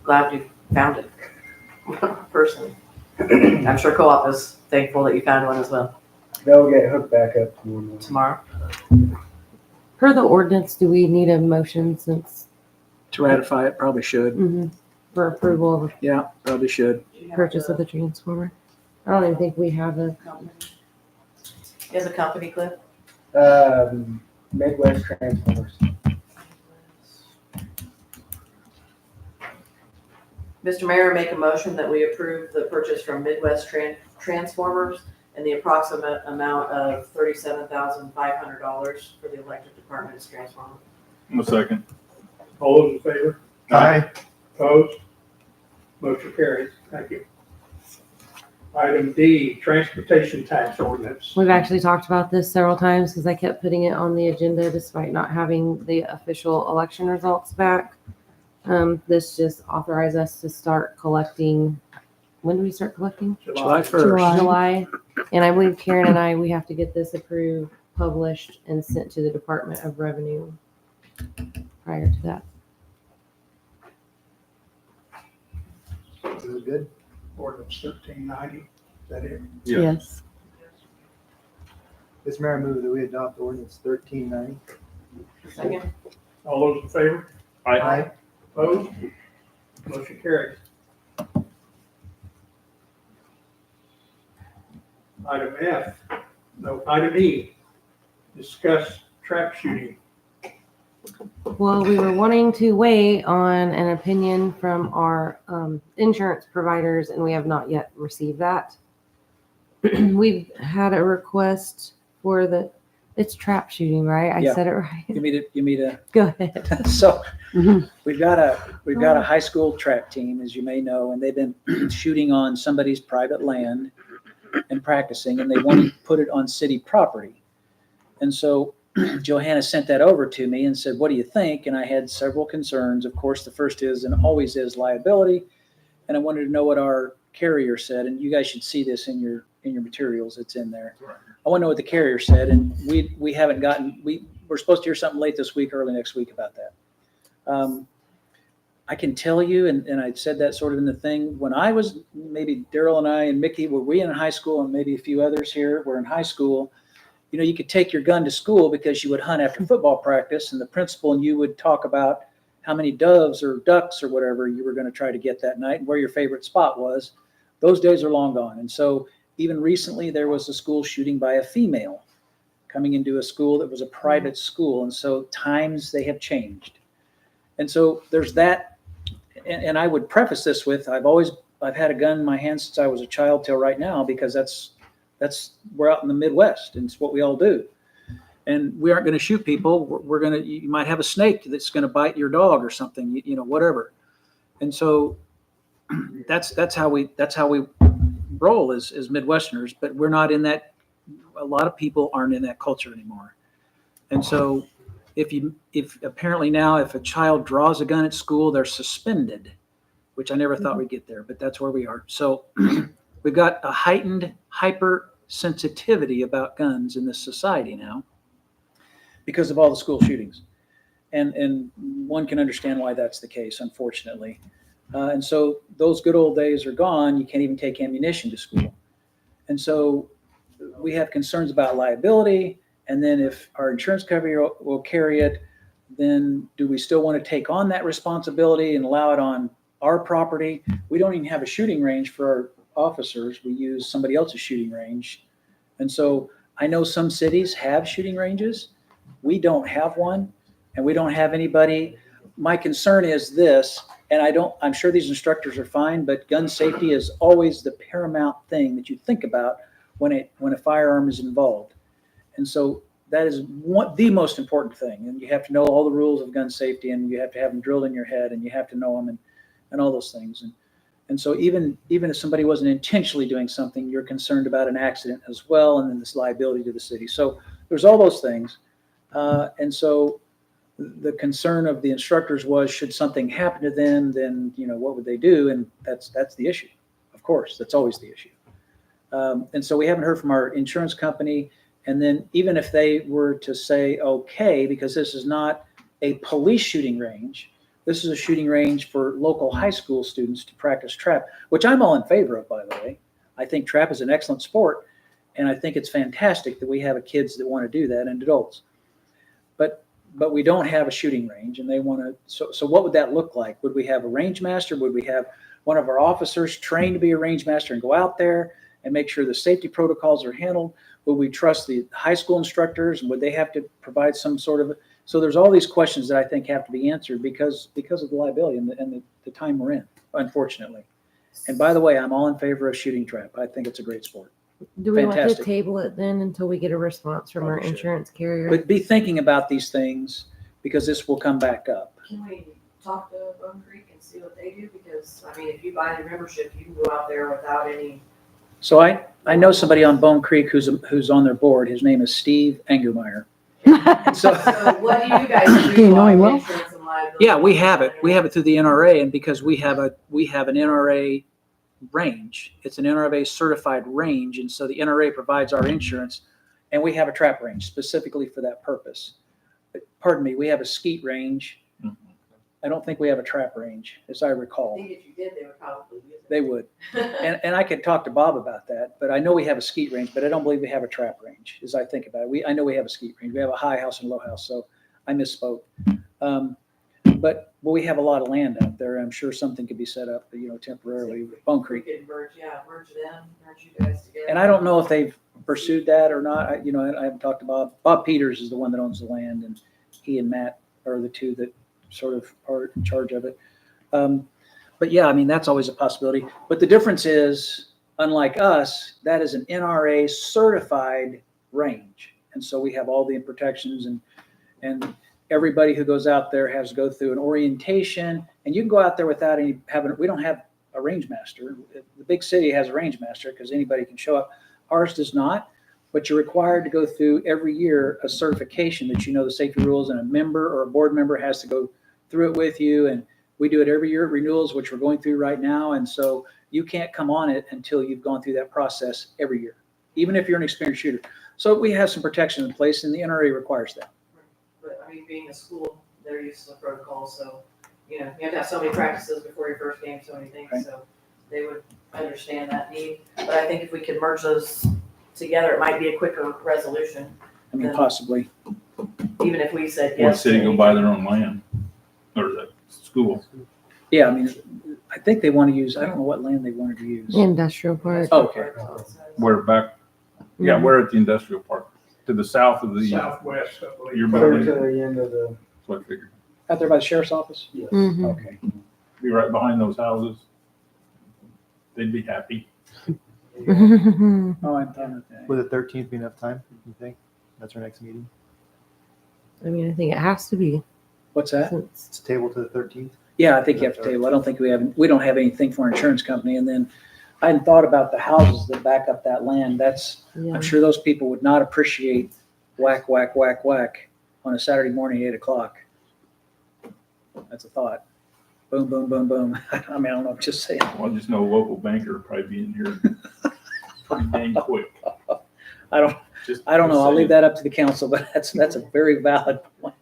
Glad you found it, personally. I'm sure co-op is thankful that you found one as well.
They'll get hooked back up tomorrow.
Per the ordinance, do we need a motion since
To ratify it, probably should.
for approval of
Yeah, probably should.
purchase of the transformer? I don't even think we have a.
He has a company, Cliff?
Midwest Transformers.
Mr. Mayor, make a motion that we approve the purchase from Midwest Transformers in the approximate amount of $37,500 for the electric department's transformer.
A second.
All those in favor?
Aye.
Opposed? Motion carries. Thank you. Item D, transportation tax ordinance.
We've actually talked about this several times because I kept putting it on the agenda despite not having the official election results back. This just authorized us to start collecting. When do we start collecting?
July 1st.
July. And I believe Karen and we have to get this approved, published, and sent to the Department of Revenue prior to that.
Is it good?
Ordinance 1390. Is that it?
Yeah.
Yes.
Mr. Mayor, I move that we adopt ordinance 1390.
Second?
All those in favor?
Aye.
Opposed? Motion carries. Item E, discuss trap shooting
Well, we were wanting to wait on an opinion from our insurance providers, and we have not yet received that. We've had a request for it's trap shooting, right? I
Yeah.
said it right.
You mean to,
Go ahead.
so
Mhm.
we've got a high school trap team, as you may know, and they've been shooting on somebody's private land and practicing, and they want to put it on city property. And so Johanna sent that over to me and said, what do you think? And I had several concerns. Of course, the first is, and always is, liability. And I wanted to know what our carrier said, and you guys should see this in your materials. It's in there. I want to know what the carrier said, and we haven't gotten, we're supposed to hear something late this week, early next week about that. I can tell you, and I said that sort of in the thing, when I was, maybe Daryl and I and Mickey, were we in high school, and maybe a few others here were in high school, you know, you could take your gun to school because you would hunt after football practice, and the principal and you would talk about how many doves or ducks or whatever you were going to try to get that night and where your favorite spot was. Those days are long gone. And so even recently there was a school shooting by a female coming into a school that was a private school. And so times they have changed. And so there's that. And I would preface this with, I've had a gun in my hand since I was a child till right now, because we're out in the Midwest and it's what we all do. And we aren't going to shoot people. You might have a snake that's going to bite your dog or something, you know, whatever. And so that's how we roll as Midwesterners, but we're not in that. A lot of people aren't in that culture anymore. And so if apparently now, if a child draws a gun at school, they're suspended, which I never thought we'd get there, but that's where we are. So we've got a heightened hypersensitivity about guns in this society now because of all the school shootings. And one can understand why that's the case, unfortunately. And so those good old days are gone. You can't even take ammunition to school. And so we have concerns about liability. And then if our insurance company will carry it, then do we still want to take on that responsibility and allow it on our property? We don't even have a shooting range for our officers. We use somebody else's shooting range. And so I know some cities have shooting ranges. We don't have one, and we don't have anybody. My concern is this, and I'm sure these instructors are fine, but gun safety is always the paramount thing that you think about when a firearm is involved. And so that is the most important thing. And you have to know all the rules of gun safety, and you have to have them drilled in your head, and you have to know them and all those things. And so even if somebody wasn't intentionally doing something, you're concerned about an accident as well, and then this liability to the city. So there's all those things. And so the concern of the instructors was, should something happen to them, then, you know, what would they do? And that's the issue. Of course, that's always the issue. And so we haven't heard from our insurance company. And then even if they were to say, okay, because this is not a police shooting range, this is a shooting range for local high school students to practice trap, which I'm all in favor of, by the way. I think trap is an excellent sport. And I think it's fantastic that we have kids that want to do that, and adults. But we don't have a shooting range, and they want to. So what would that look like? Would we have a range master? Would we have one of our officers trained to be a range master and go out there and make sure the safety protocols are handled? Would we trust the high school instructors, and would they have to provide some sort of? So there's all these questions that I think have to be answered because of the liability and the time we're in, unfortunately. And by the way, I'm all in favor of shooting trap. I think it's a great sport.
Do we want to
Fantastic.
table it then until we get a response from our
Probably should.
insurance carrier?
But be thinking about these things, because this will come back up.
Can we talk to Bone Creek and see what they do? Because, I mean, if you buy the membership, you can go out there without any.
So I know somebody on Bone Creek who's on their board. His name is Steve Engermeyer.
So what do you guys
Do you know
on
him well?
insurance and liability?
Yeah, we have it. We have it through the NRA, and because we have an NRA range, it's an NRA certified range, and so the NRA provides our insurance, and we have a trap range specifically for that purpose. Pardon me, we have a skeet range. I don't think we have a trap range, as I
I
recall.
think if you did, they would probably use it.
They would. And I could talk to Bob about that, but I know we have a skeet range, but I don't believe we have a trap range, as I think about it. I know we have a skeet range. We have a high house and low house, so I misspoke. But we have a lot of land out there. I'm sure something could be set up, you know, temporarily with Bone
We
Creek.
could merge them, merge you guys together.
And I don't know if they've pursued that or not. I haven't talked to Bob. Bob Peters is the one that owns the land, and he and Matt are the two that sort of are in charge of it. But yeah, I mean, that's always a possibility. But the difference is, unlike us, that is an NRA certified range. And so we have all the protections, and everybody who goes out there has to go through an orientation, and you can go out there without we don't have a range master. The big city has a range master because anybody can show up. Ours does not, but you're required to go through every year a certification that you know the safety rules, and a member or a board member has to go through it with you. And we do it every year at renewals, which we're going through right now. And so you can't come on it until you've gone through that process every year, even if you're an experienced shooter. So we have some protection in place, and the NRA requires that.
But I mean, being a school, they're used to the protocol, so, you know, you have to have so many practices before your first game, so many things,
Right.
so they would understand that need. But I think if we could merge those together, it might be a quicker resolution,
I mean,
Yeah.
possibly.
even if we said
Or the
yes.
city
to
go buy their own land, or the school.
Yeah, I mean, I think they want to use, I don't know what land they wanted to use.
Industrial park.
Oh, okay.
We're back, yeah,
Mhm.
we're at the industrial park, to the south of the, that's
Southwest, I believe.
Your
Clear
building.
to the end of the,
what I figured.
Out there by the sheriff's office?
yes.
Mhm.
Okay.
Be right behind those houses. They'd be happy.
Oh, I'm fine with that.
Would the 13th be enough time, you think? That's our next meeting.
I mean, I think it has to be.
What's that?
Since,
It's tabled to the 13th.
Yeah, I think you have to table. I don't think we don't have anything for an insurance company. And then I hadn't thought about the houses that back up that land.
yeah.
I'm sure those people would not appreciate whack, whack, whack, whack on a Saturday morning, 8 o'clock. That's a thought. Boom, boom, boom, boom. I mean, I don't know, I'm just saying.
Well, I just know a local banker will probably be in here pretty dang quick.
I don't know. I'll leave that up to the council, but that's a very valid point.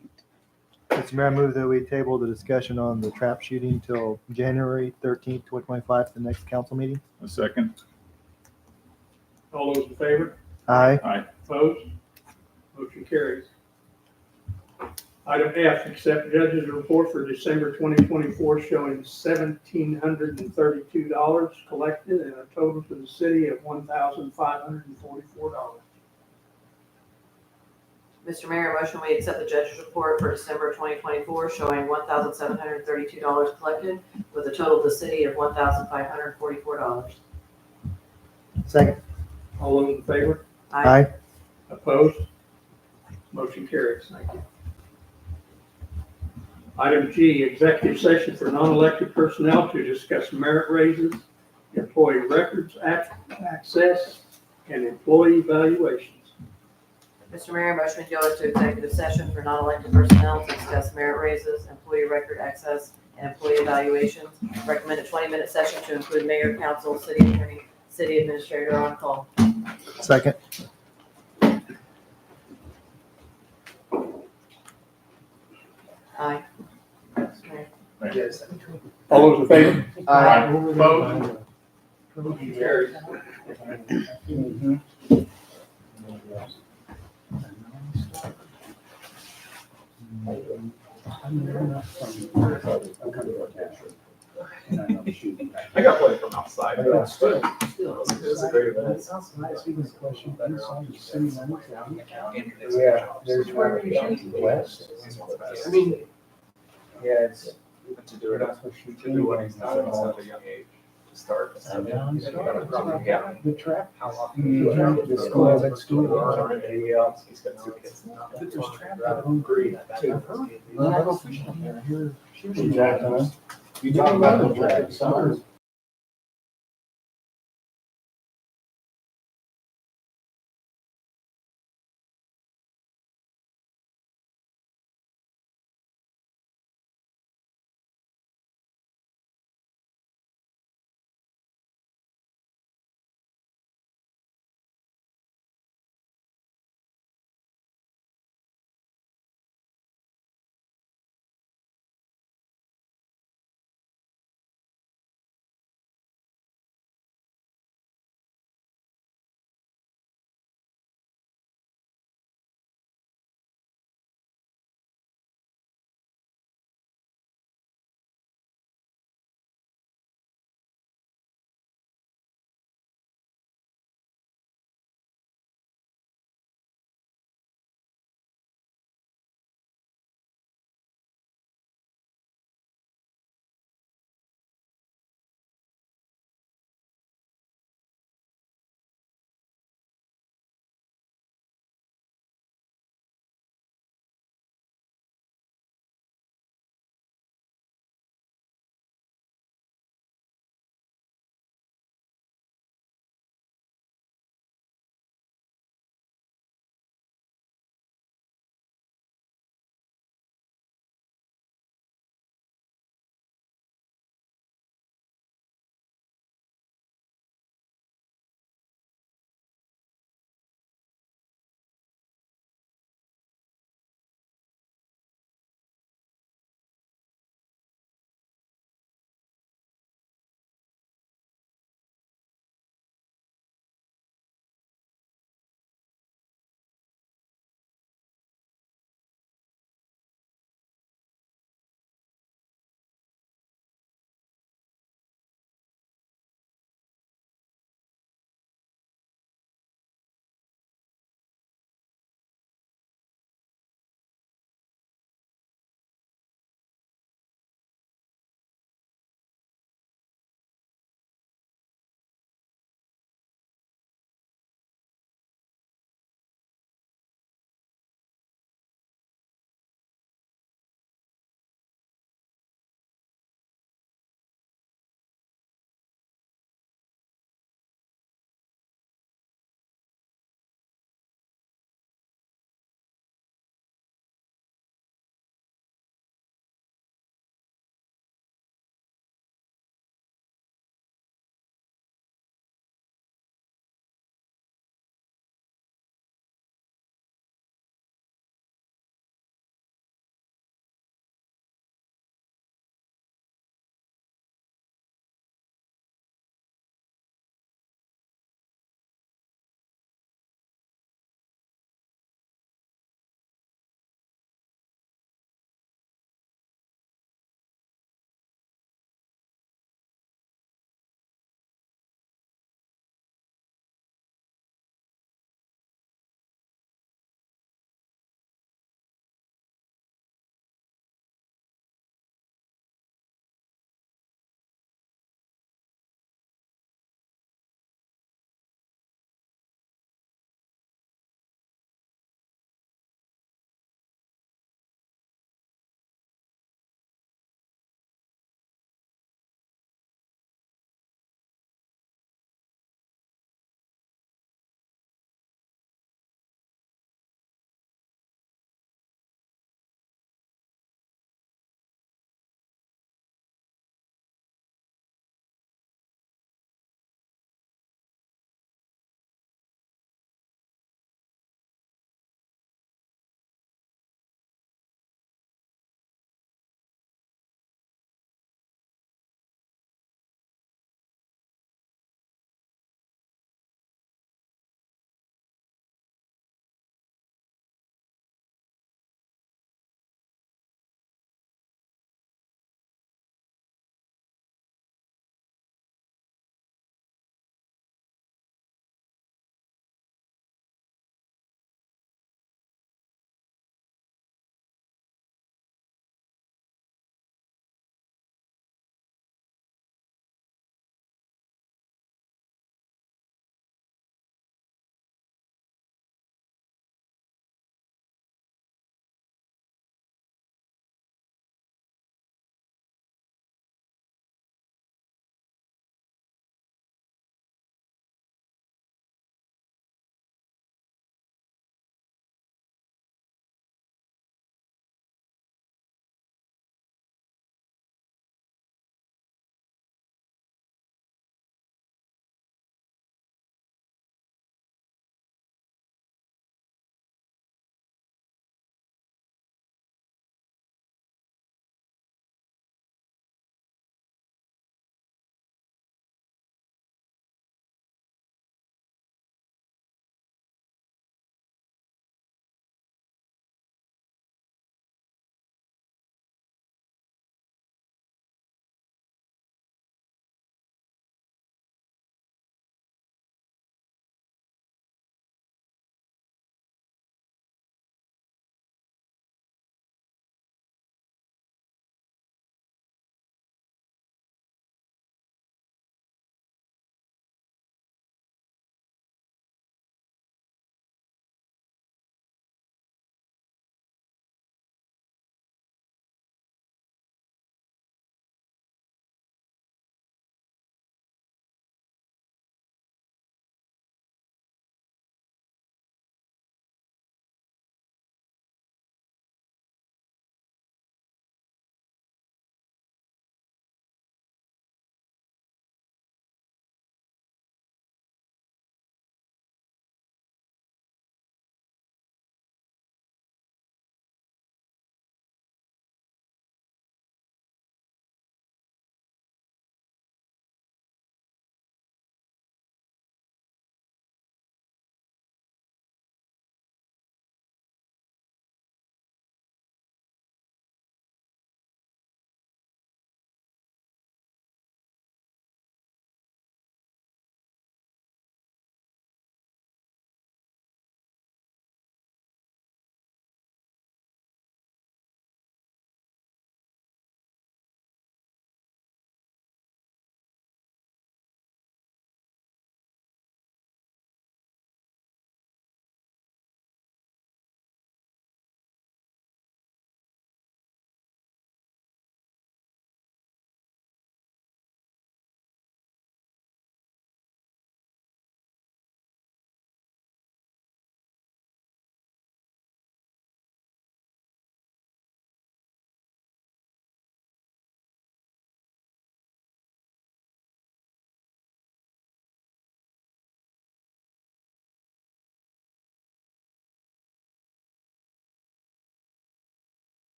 Mr. Mayor, I move that we table the discussion on the trap shooting till January 13th, 2025, the next council meeting.
A second.
All those in favor?
Aye.
Opposed? Motion carries. Item F, accept judge's report for December 2024 showing $1,732 collected and a total to the city of $1,544.
Mr. Mayor, motion we accept the judge's report for December 2024 showing $1,732 collected with a total to the city of $1,544.
Second.
All those in favor?
Aye.
Opposed? Motion carries. Thank you. Item G, executive session for non-elected personnel to discuss merit raises, employee records access, and employee evaluations.
Mr. Mayor, motion to go into executive session for non-elected personnel to discuss merit raises, employee record access, and employee evaluations. Recommended 20-minute session to include mayor, council, city attorney, city administrator on call.
Second.
Aye.
Yes.
All those in favor?
Aye.
Opposed? Motion carries.
Mhm.
I got play from outside.
Yeah.
Still, it was a great event.
Yeah, there's west.
I mean,
Yeah, it's.
to do it, to do what he's done at a young age, to start. Yeah.
The trap.
How often?
Mhm. The school, that school. Yeah.
He's got two kids.
But there's trap out on Green too. You talk about the trap.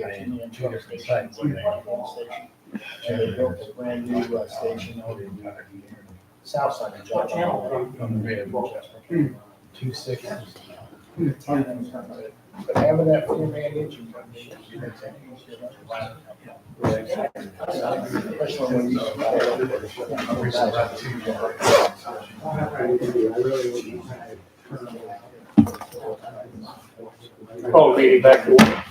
Virginia and Charles Station. And they built a brand new station over in south side of
What channel?
Johnson. 260. But having that 4-man engine. Especially when you.
Call the meeting back to order.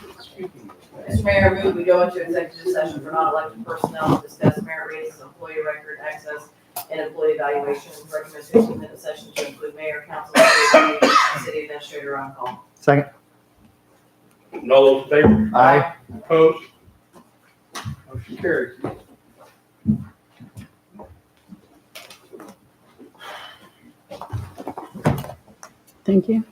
Mr. Mayor, move we go into executive session for non-elected personnel to discuss merit raises, employee record access, and employee evaluation. Recommend 15-minute session to include mayor, council, and city administrator on call.
Second.
All those in favor?
Aye.
Opposed? Motion carries.
Thank you.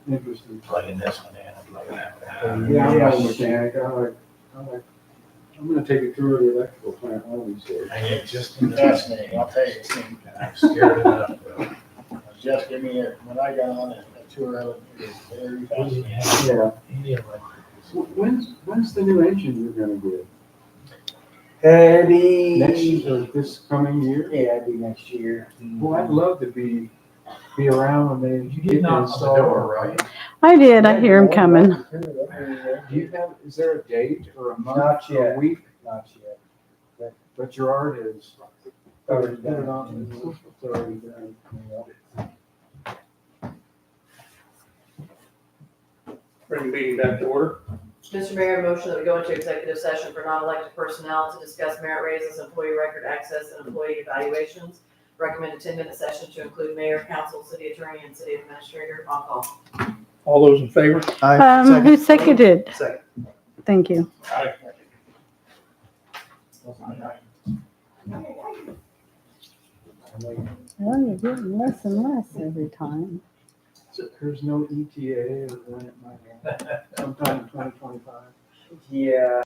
Interesting.
Plugging this one in and plugging that one
Yeah, I'm not a mechanic. I'm gonna take a tour of the electrical plant one of these days.
It's just fascinating, I'll tell you, I'm scared enough. Just give me when I got on a tour of it, it was very fascinating.
Yeah. When's the new engine you're gonna get?
Eddie.
Next, or this coming year?
Yeah, it'd be next year.
Well, I'd love to be around when they
You
get
did knock on the door, right?
I did. I hear him coming.
Is there a date or a month
Not
or
yet.
a week?
Not yet.
But Gerard is.
Already
Put it
done.
on. It's already done.
Bring the meeting back to order.
Mr. Mayor, motion that we go into executive session for non-elected personnel to discuss merit raises, employee record access, and employee evaluations. Recommended 10-minute session to include mayor, council, city attorney, and city administrator on call.
All those in favor?
Who seconded?
Second.
Thank you. Well, you're getting less and less every time.
There's no ETA or when it might happen. Sometime in 2025.
Yeah.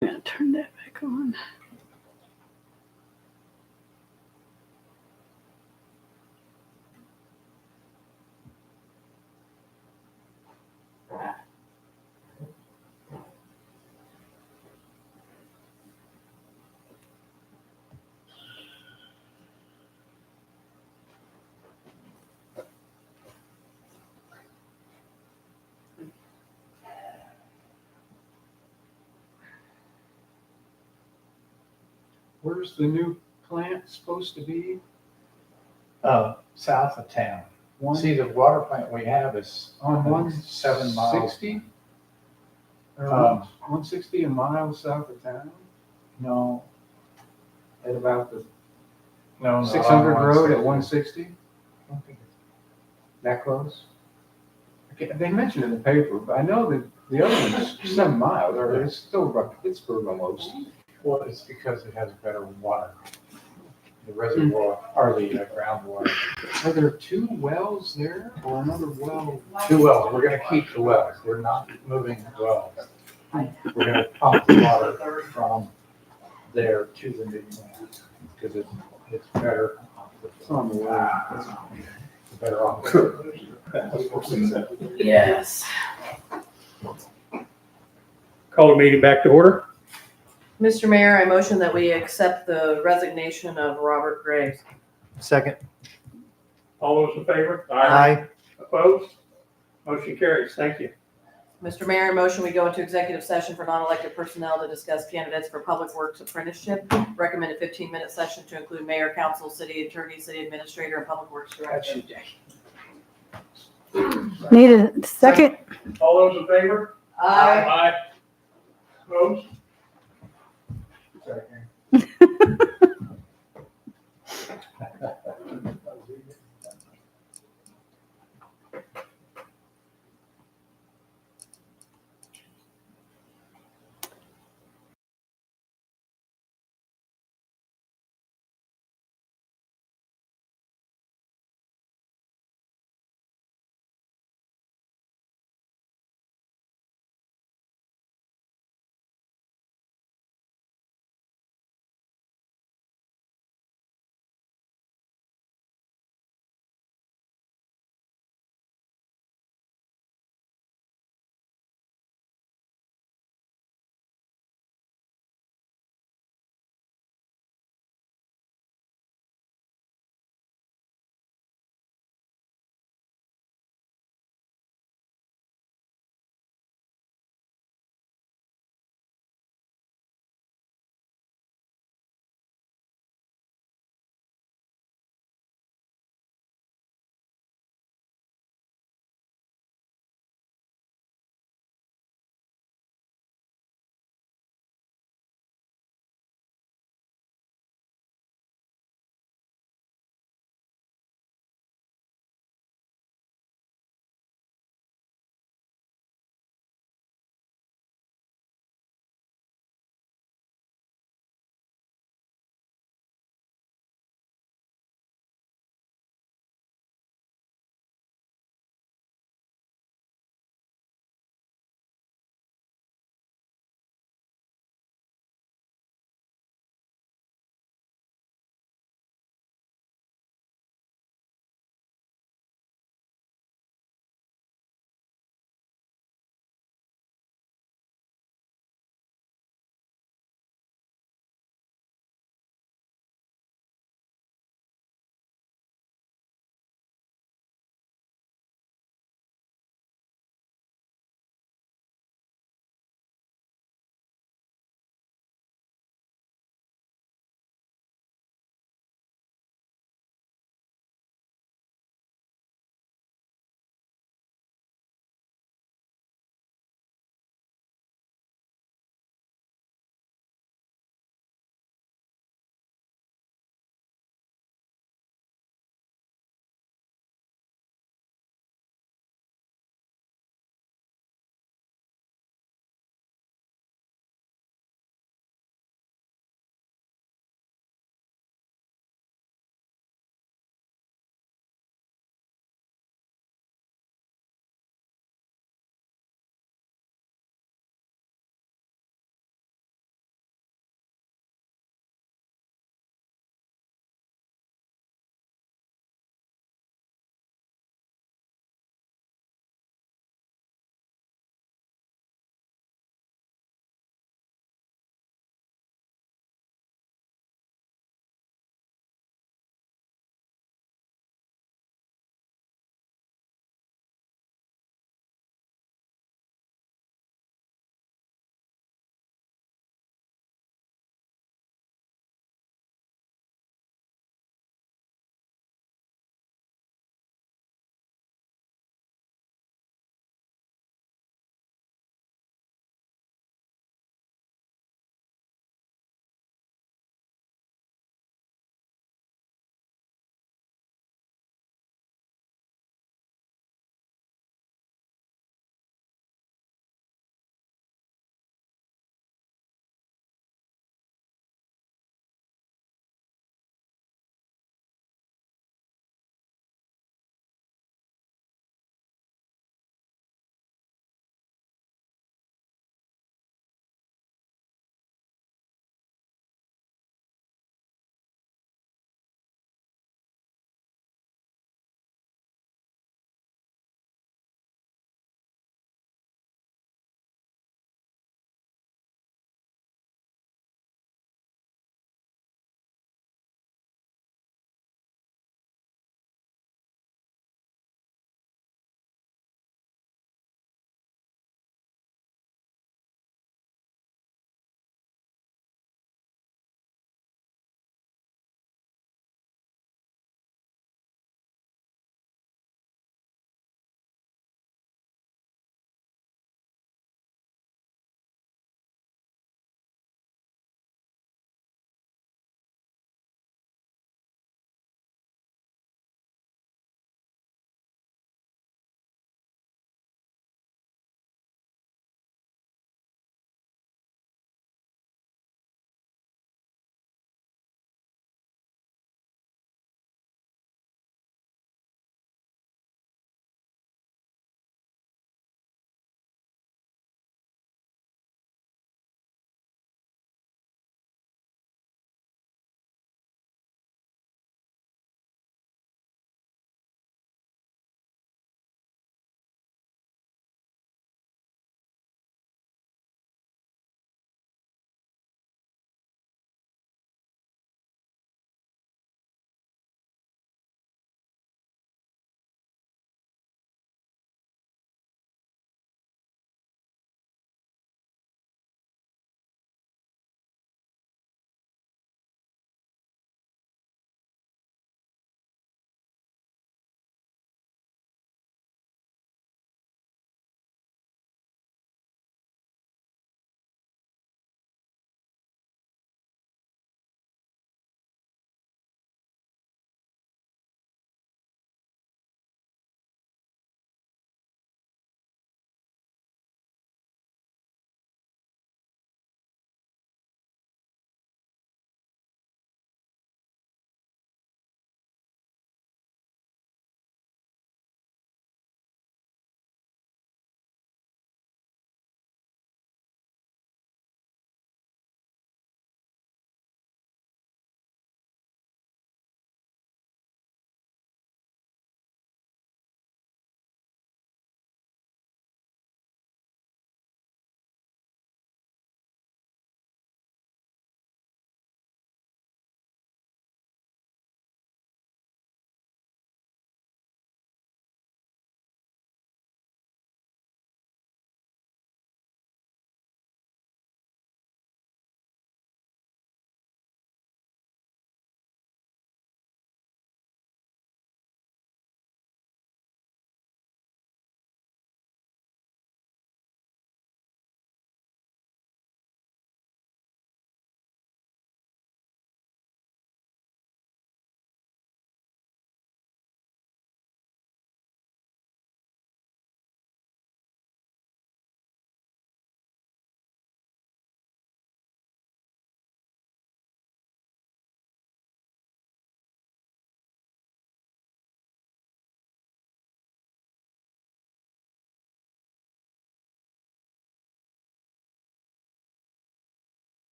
Yeah, turn that back on.
Where's the new plant supposed to be?
South of town.
See, the water plant we have is
On
7 miles.
160?
Or 160 a mile south of town?
No,
At about the
no.
600 road at 160?
I don't think it's
That close? Okay, they mentioned in the paper, but I know that the other one's 7 miles, or it's still about Pittsburgh almost.
Well, it's because it has better water. The reservoir, or the groundwater.
Are there 2 wells there or another well?
2 wells, we're gonna keep the wells, we're not moving the wells. We're gonna pump the water from there to the new plant, because it's better.
It's on the way.
It's better off.
Yes.
Call the meeting back to order.
Mr. Mayor, I motion that we accept the resignation of Robert Graves.
Second.
All those in favor?
Aye.
Opposed? Motion carries. Thank you.
Mr. Mayor, I motion we go into executive session for non-elected personnel to discuss candidates for public works apprenticeship. Recommended 15-minute session to include mayor, council, city attorney, city administrator, and public works director.
Need a second?
All those in favor?
Aye.
Opposed?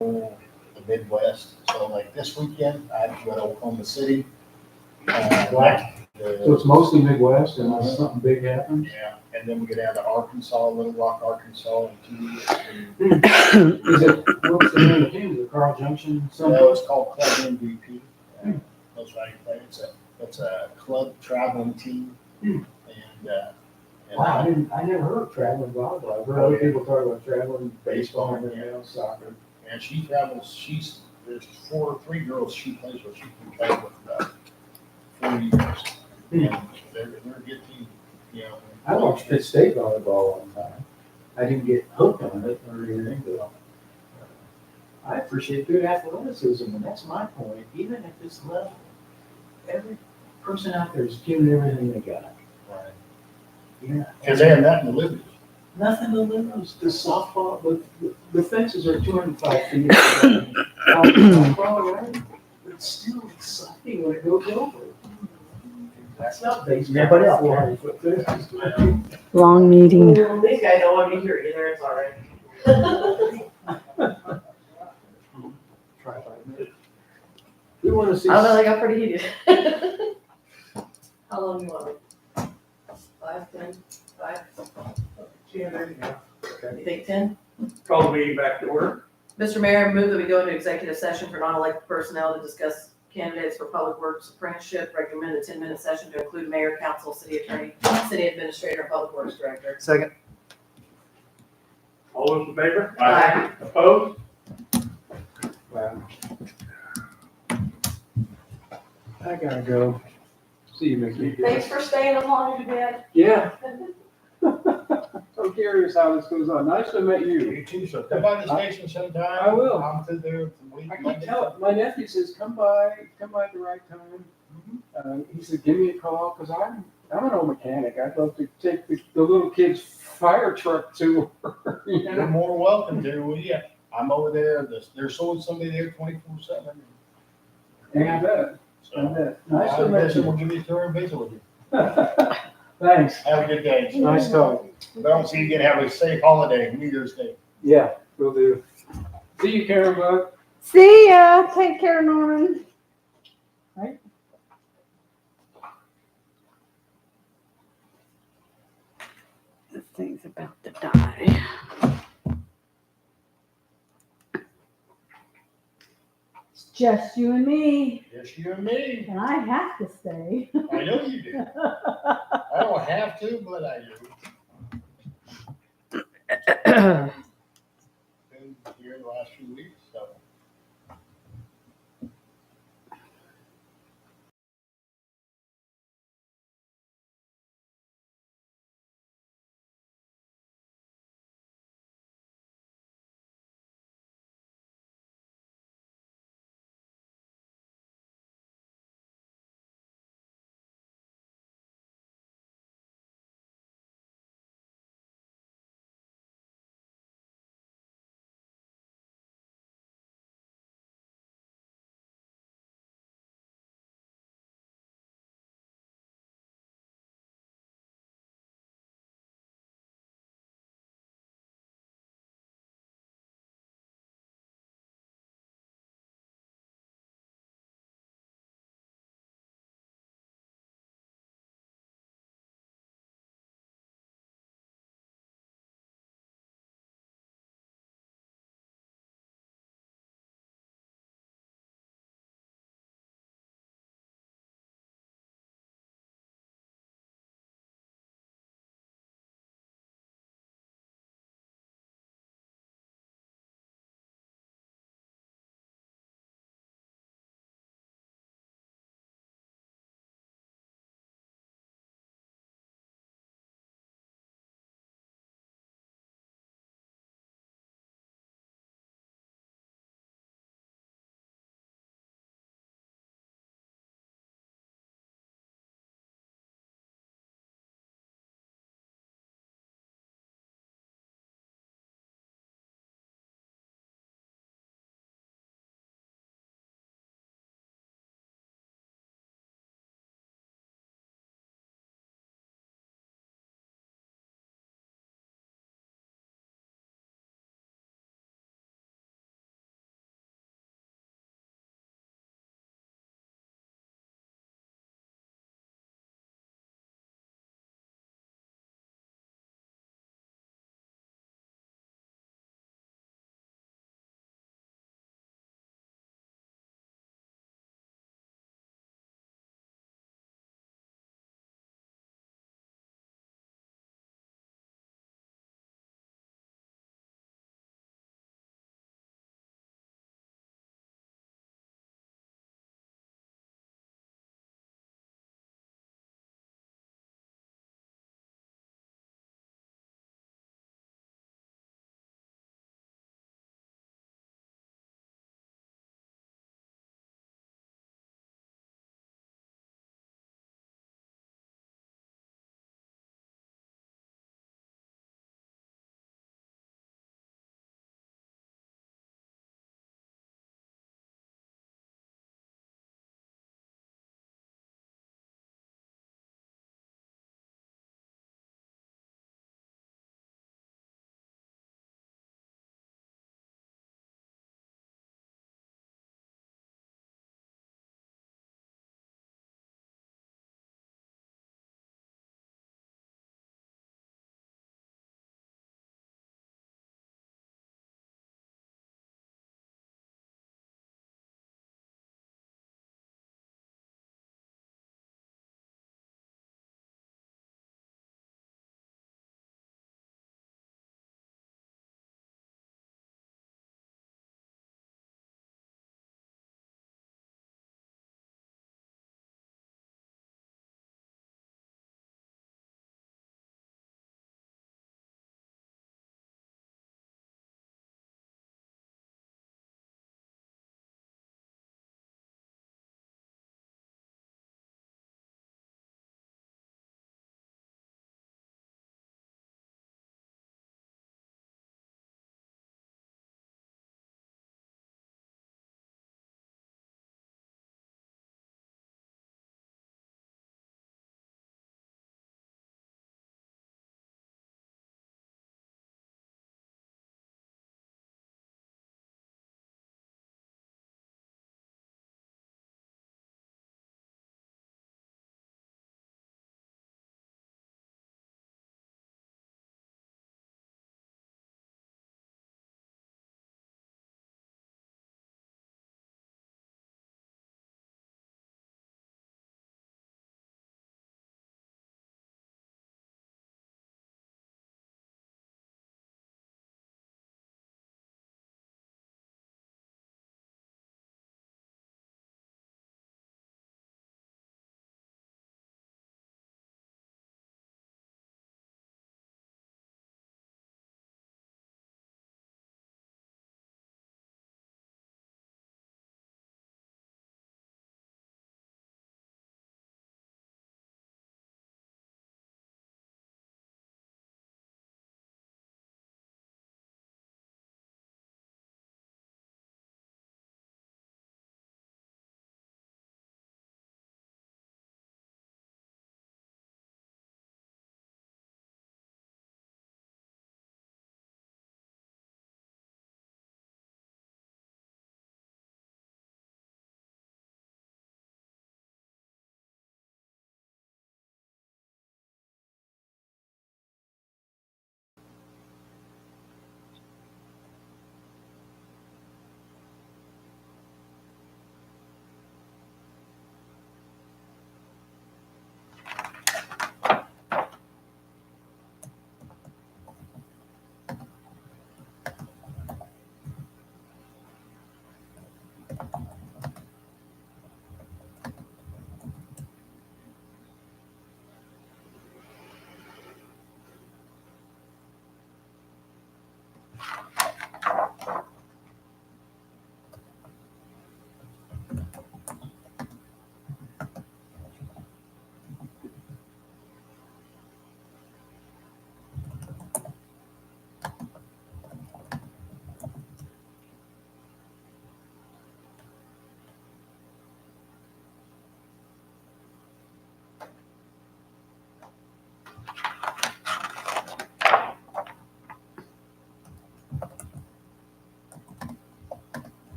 the Midwest. So like this weekend, I have to go to Oklahoma City.
Wow. So it's mostly Midwest unless something big happens?
Yeah, and then we go down to Arkansas, Little Rock, Arkansas in 2 weeks.
Is it, what's the name of the team? Is it Carl Junction?
No, it's called Club MVP. That's right. It's a club traveling team. And
Wow, I never heard of traveling volleyball. I've heard other people talk about traveling baseball and everything else, soccer.
And she travels, there's 3 girls she plays with, she's been playing with about 4 years. And they're a good team, you know.
I watched Pitt State volleyball one time. I didn't get hooked on it or anything, but I appreciate good athleticism, and that's my point. Even at this level, every person out there is giving everything they got.
Right.
Yeah.
Because they have nothing to lose.
Nothing to lose. The softball, the fences are 205 feet. Softball, right? But it's still exciting when it goes over. That's not baseball.
Everybody else.
400-foot fences.
Long meeting.
These guys don't want me here either, it's all right.
Try 5 minutes. We want to see.
I don't know, they got pretty heated. How long do you want it? 5, 10, 5? You think 10?
Call the meeting back to order.
Mr. Mayor, I move that we go into executive session for non-elected personnel to discuss candidates for public works apprenticeship. Recommend a 10-minute session to include mayor, council, city attorney, city administrator, and public works director.
Second.
All those in favor?
Aye.
Opposed?
Wow. I gotta go. See you, Mickey.
Thanks for staying as long as you did.
Yeah. So curious how this goes on. Nice to meet you.
You too, so come by the station sometime.
I will.
I'm through there.
I can tell, my nephew says, come by at the right time. He said, give me a call, because I'm an old mechanic. I'd love to take the little kid's fire truck to her. You
You're
know?
more welcome to, well, yeah. I'm over there, there's always somebody there 24/7.
Yeah, I bet. I bet. Nice to meet
We'll
you.
give you a tour and visit with you.
Thanks.
Have a good day.
Nice talking.
If I don't see you again, have a safe holiday, New Year's Day.
Yeah, will do. See you, Karen Bud.
See ya. Take care, Norman.
Right?
This thing's about to die.
It's just you and me,
Just you and me.
and I have to stay.
I know you do. I don't have to, but I do. Been here the last few weeks, so.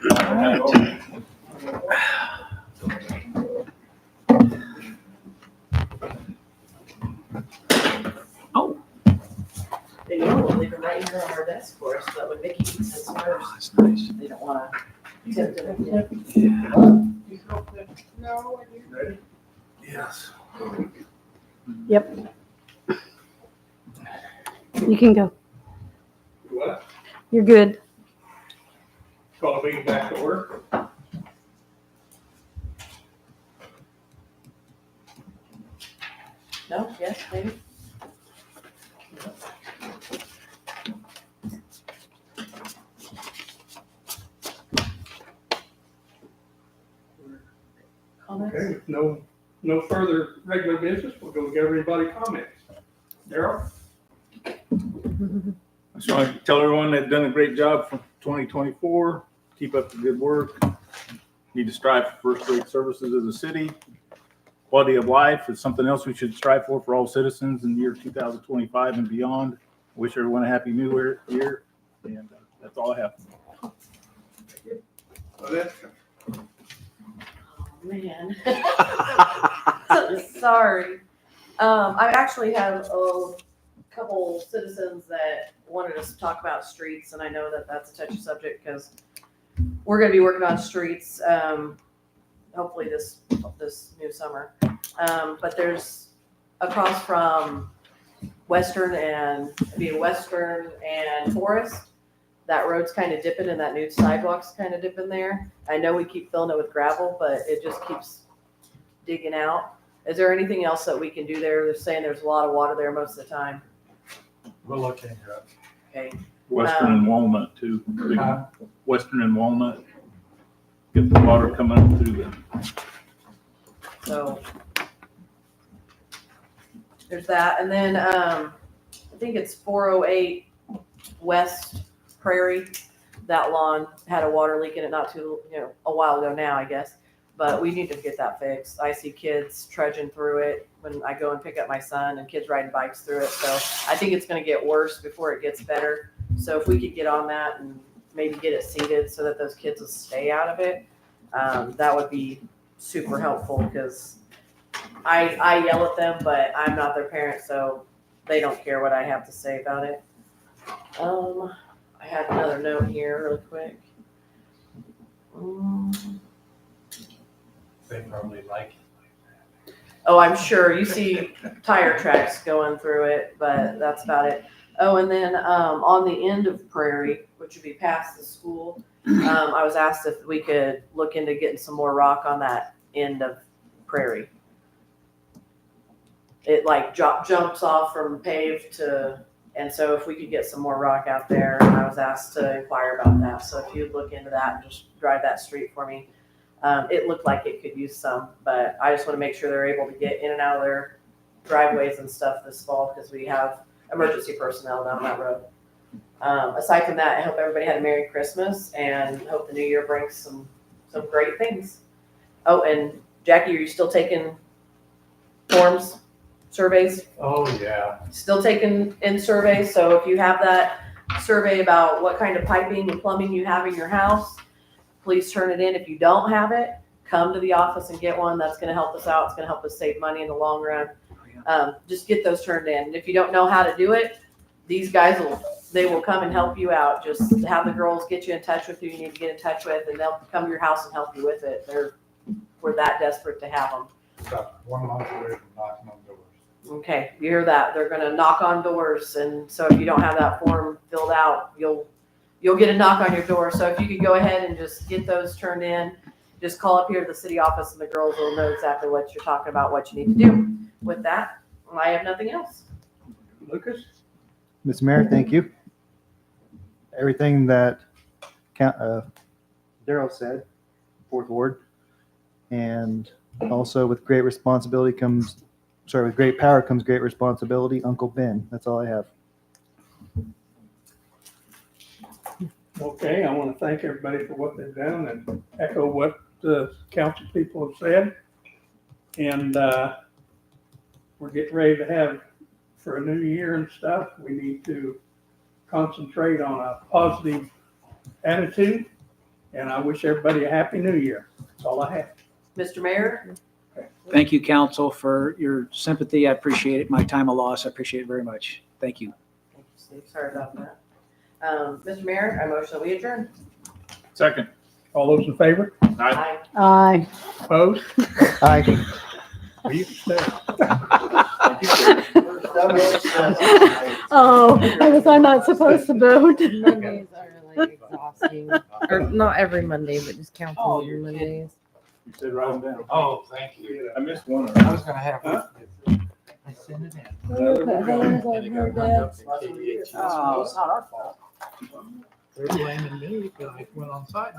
They normally leave it right here on our desk for us, but when Mickey eats his first,
That's nice.
they don't wanna tempt him again.
No,
Ready? Yes.
Yep. You can go.
What?
You're good.
Call the meeting back to order.
No, yes, maybe? Comments?
Okay, with no further regular business, we'll go give everybody comments. Daryl?
I just want to tell everyone they've done a great job for 2024. Keep up the good work. Need to strive for first-rate services as a city. Quality of life is something else we should strive for all citizens in the year 2025 and beyond. Wish everyone a happy new year, and that's all I have.
Man. Sorry. I actually have a couple citizens that wanted us to talk about streets, and I know that that's a touchy subject because we're going to be working on streets, hopefully this new summer. But there's across from Western and Forest, that road's kind of dipping and that new sidewalk's kind of dipping there. I know we keep filling it with gravel, but it just keeps digging out. Is there anything else that we can do there? They're saying there's a lot of water there most of the time.
We'll look into it.
Okay.
Western and Walnut too.
Huh?
Western and Walnut. Get the water coming up through them.
So there's that. And then I think it's 408 West Prairie. That lawn had a water leak in it not too, a while ago now, I guess. But we need to get that fixed. I see kids trudging through it when I go and pick up my son and kids riding bikes through it. So I think it's going to get worse before it gets better. So if we could get on that and maybe get it seeded so that those kids will stay out of it, that would be super helpful because I yell at them, but I'm not their parent, so they don't care what I have to say about it. I had another note here really quick.
They probably like it.
Oh, I'm sure you see tire tracks going through it, but that's about it. Oh, and then on the end of Prairie, which would be past the school, I was asked if we could look into getting some more rock on that end of Prairie. It like jumps off from paved to, and so if we could get some more rock out there, I was asked to inquire about that. So if you'd look into that and just drive that street for me. It looked like it could use some, but I just want to make sure they're able to get in and out of their driveways and stuff this fall because we have emergency personnel down that road. Aside from that, I hope everybody had a Merry Christmas and hope the new year brings some great things. Oh, and Jackie, are you still taking forms, surveys?
Oh, yeah.
Still taking in surveys. So if you have that survey about what kind of piping and plumbing you have in your house, please turn it in. If you don't have it, come to the office and get one. That's going to help us out. It's going to help us save money in the long run. Just get those turned in. And if you don't know how to do it, these guys will come and help you out. Just have the girls get you in touch with who you need to get in touch with, and they'll come to your house and help you with it. We're that desperate to have them.
About 1 month away from knocking on doors.
Okay, you hear that? They're going to knock on doors, and so if you don't have that form filled out, you'll get a knock on your door. So if you could go ahead and just get those turned in, just call up here to the city office, and the girls will know exactly what you're talking about, what you need to do. With that, I have nothing else.
Lucas?
Mr. Mayor, thank you. Everything that Daryl said, Fourth Ward, and also with great power comes great responsibility. Uncle Ben, that's all I have.
Okay, I want to thank everybody for what they've done and echo what the council people have said. And we're getting ready to have, for a new year and stuff, we need to concentrate on a positive attitude And I wish everybody a happy new year. That's all I have.
Mr. Mayor?
Thank you, council, for your sympathy. I appreciate it. My time of loss, I appreciate it very much. Thank you.
Thank you, Steve. Sorry about that. Mr. Mayor, I motion that we adjourn.
Second.
All those in favor?
Aye.
Aye.
Opposed?
Aye.
Well, you can stay.
Oh, was I not supposed to vote?
Mondays are like exhausting. Or not every Monday, but just council meeting Mondays.
You said write them down.
Oh, thank you.
I missed one.
I was gonna have. I sent it in.
Oh,
It's not our fault. They're blaming me because I went on site.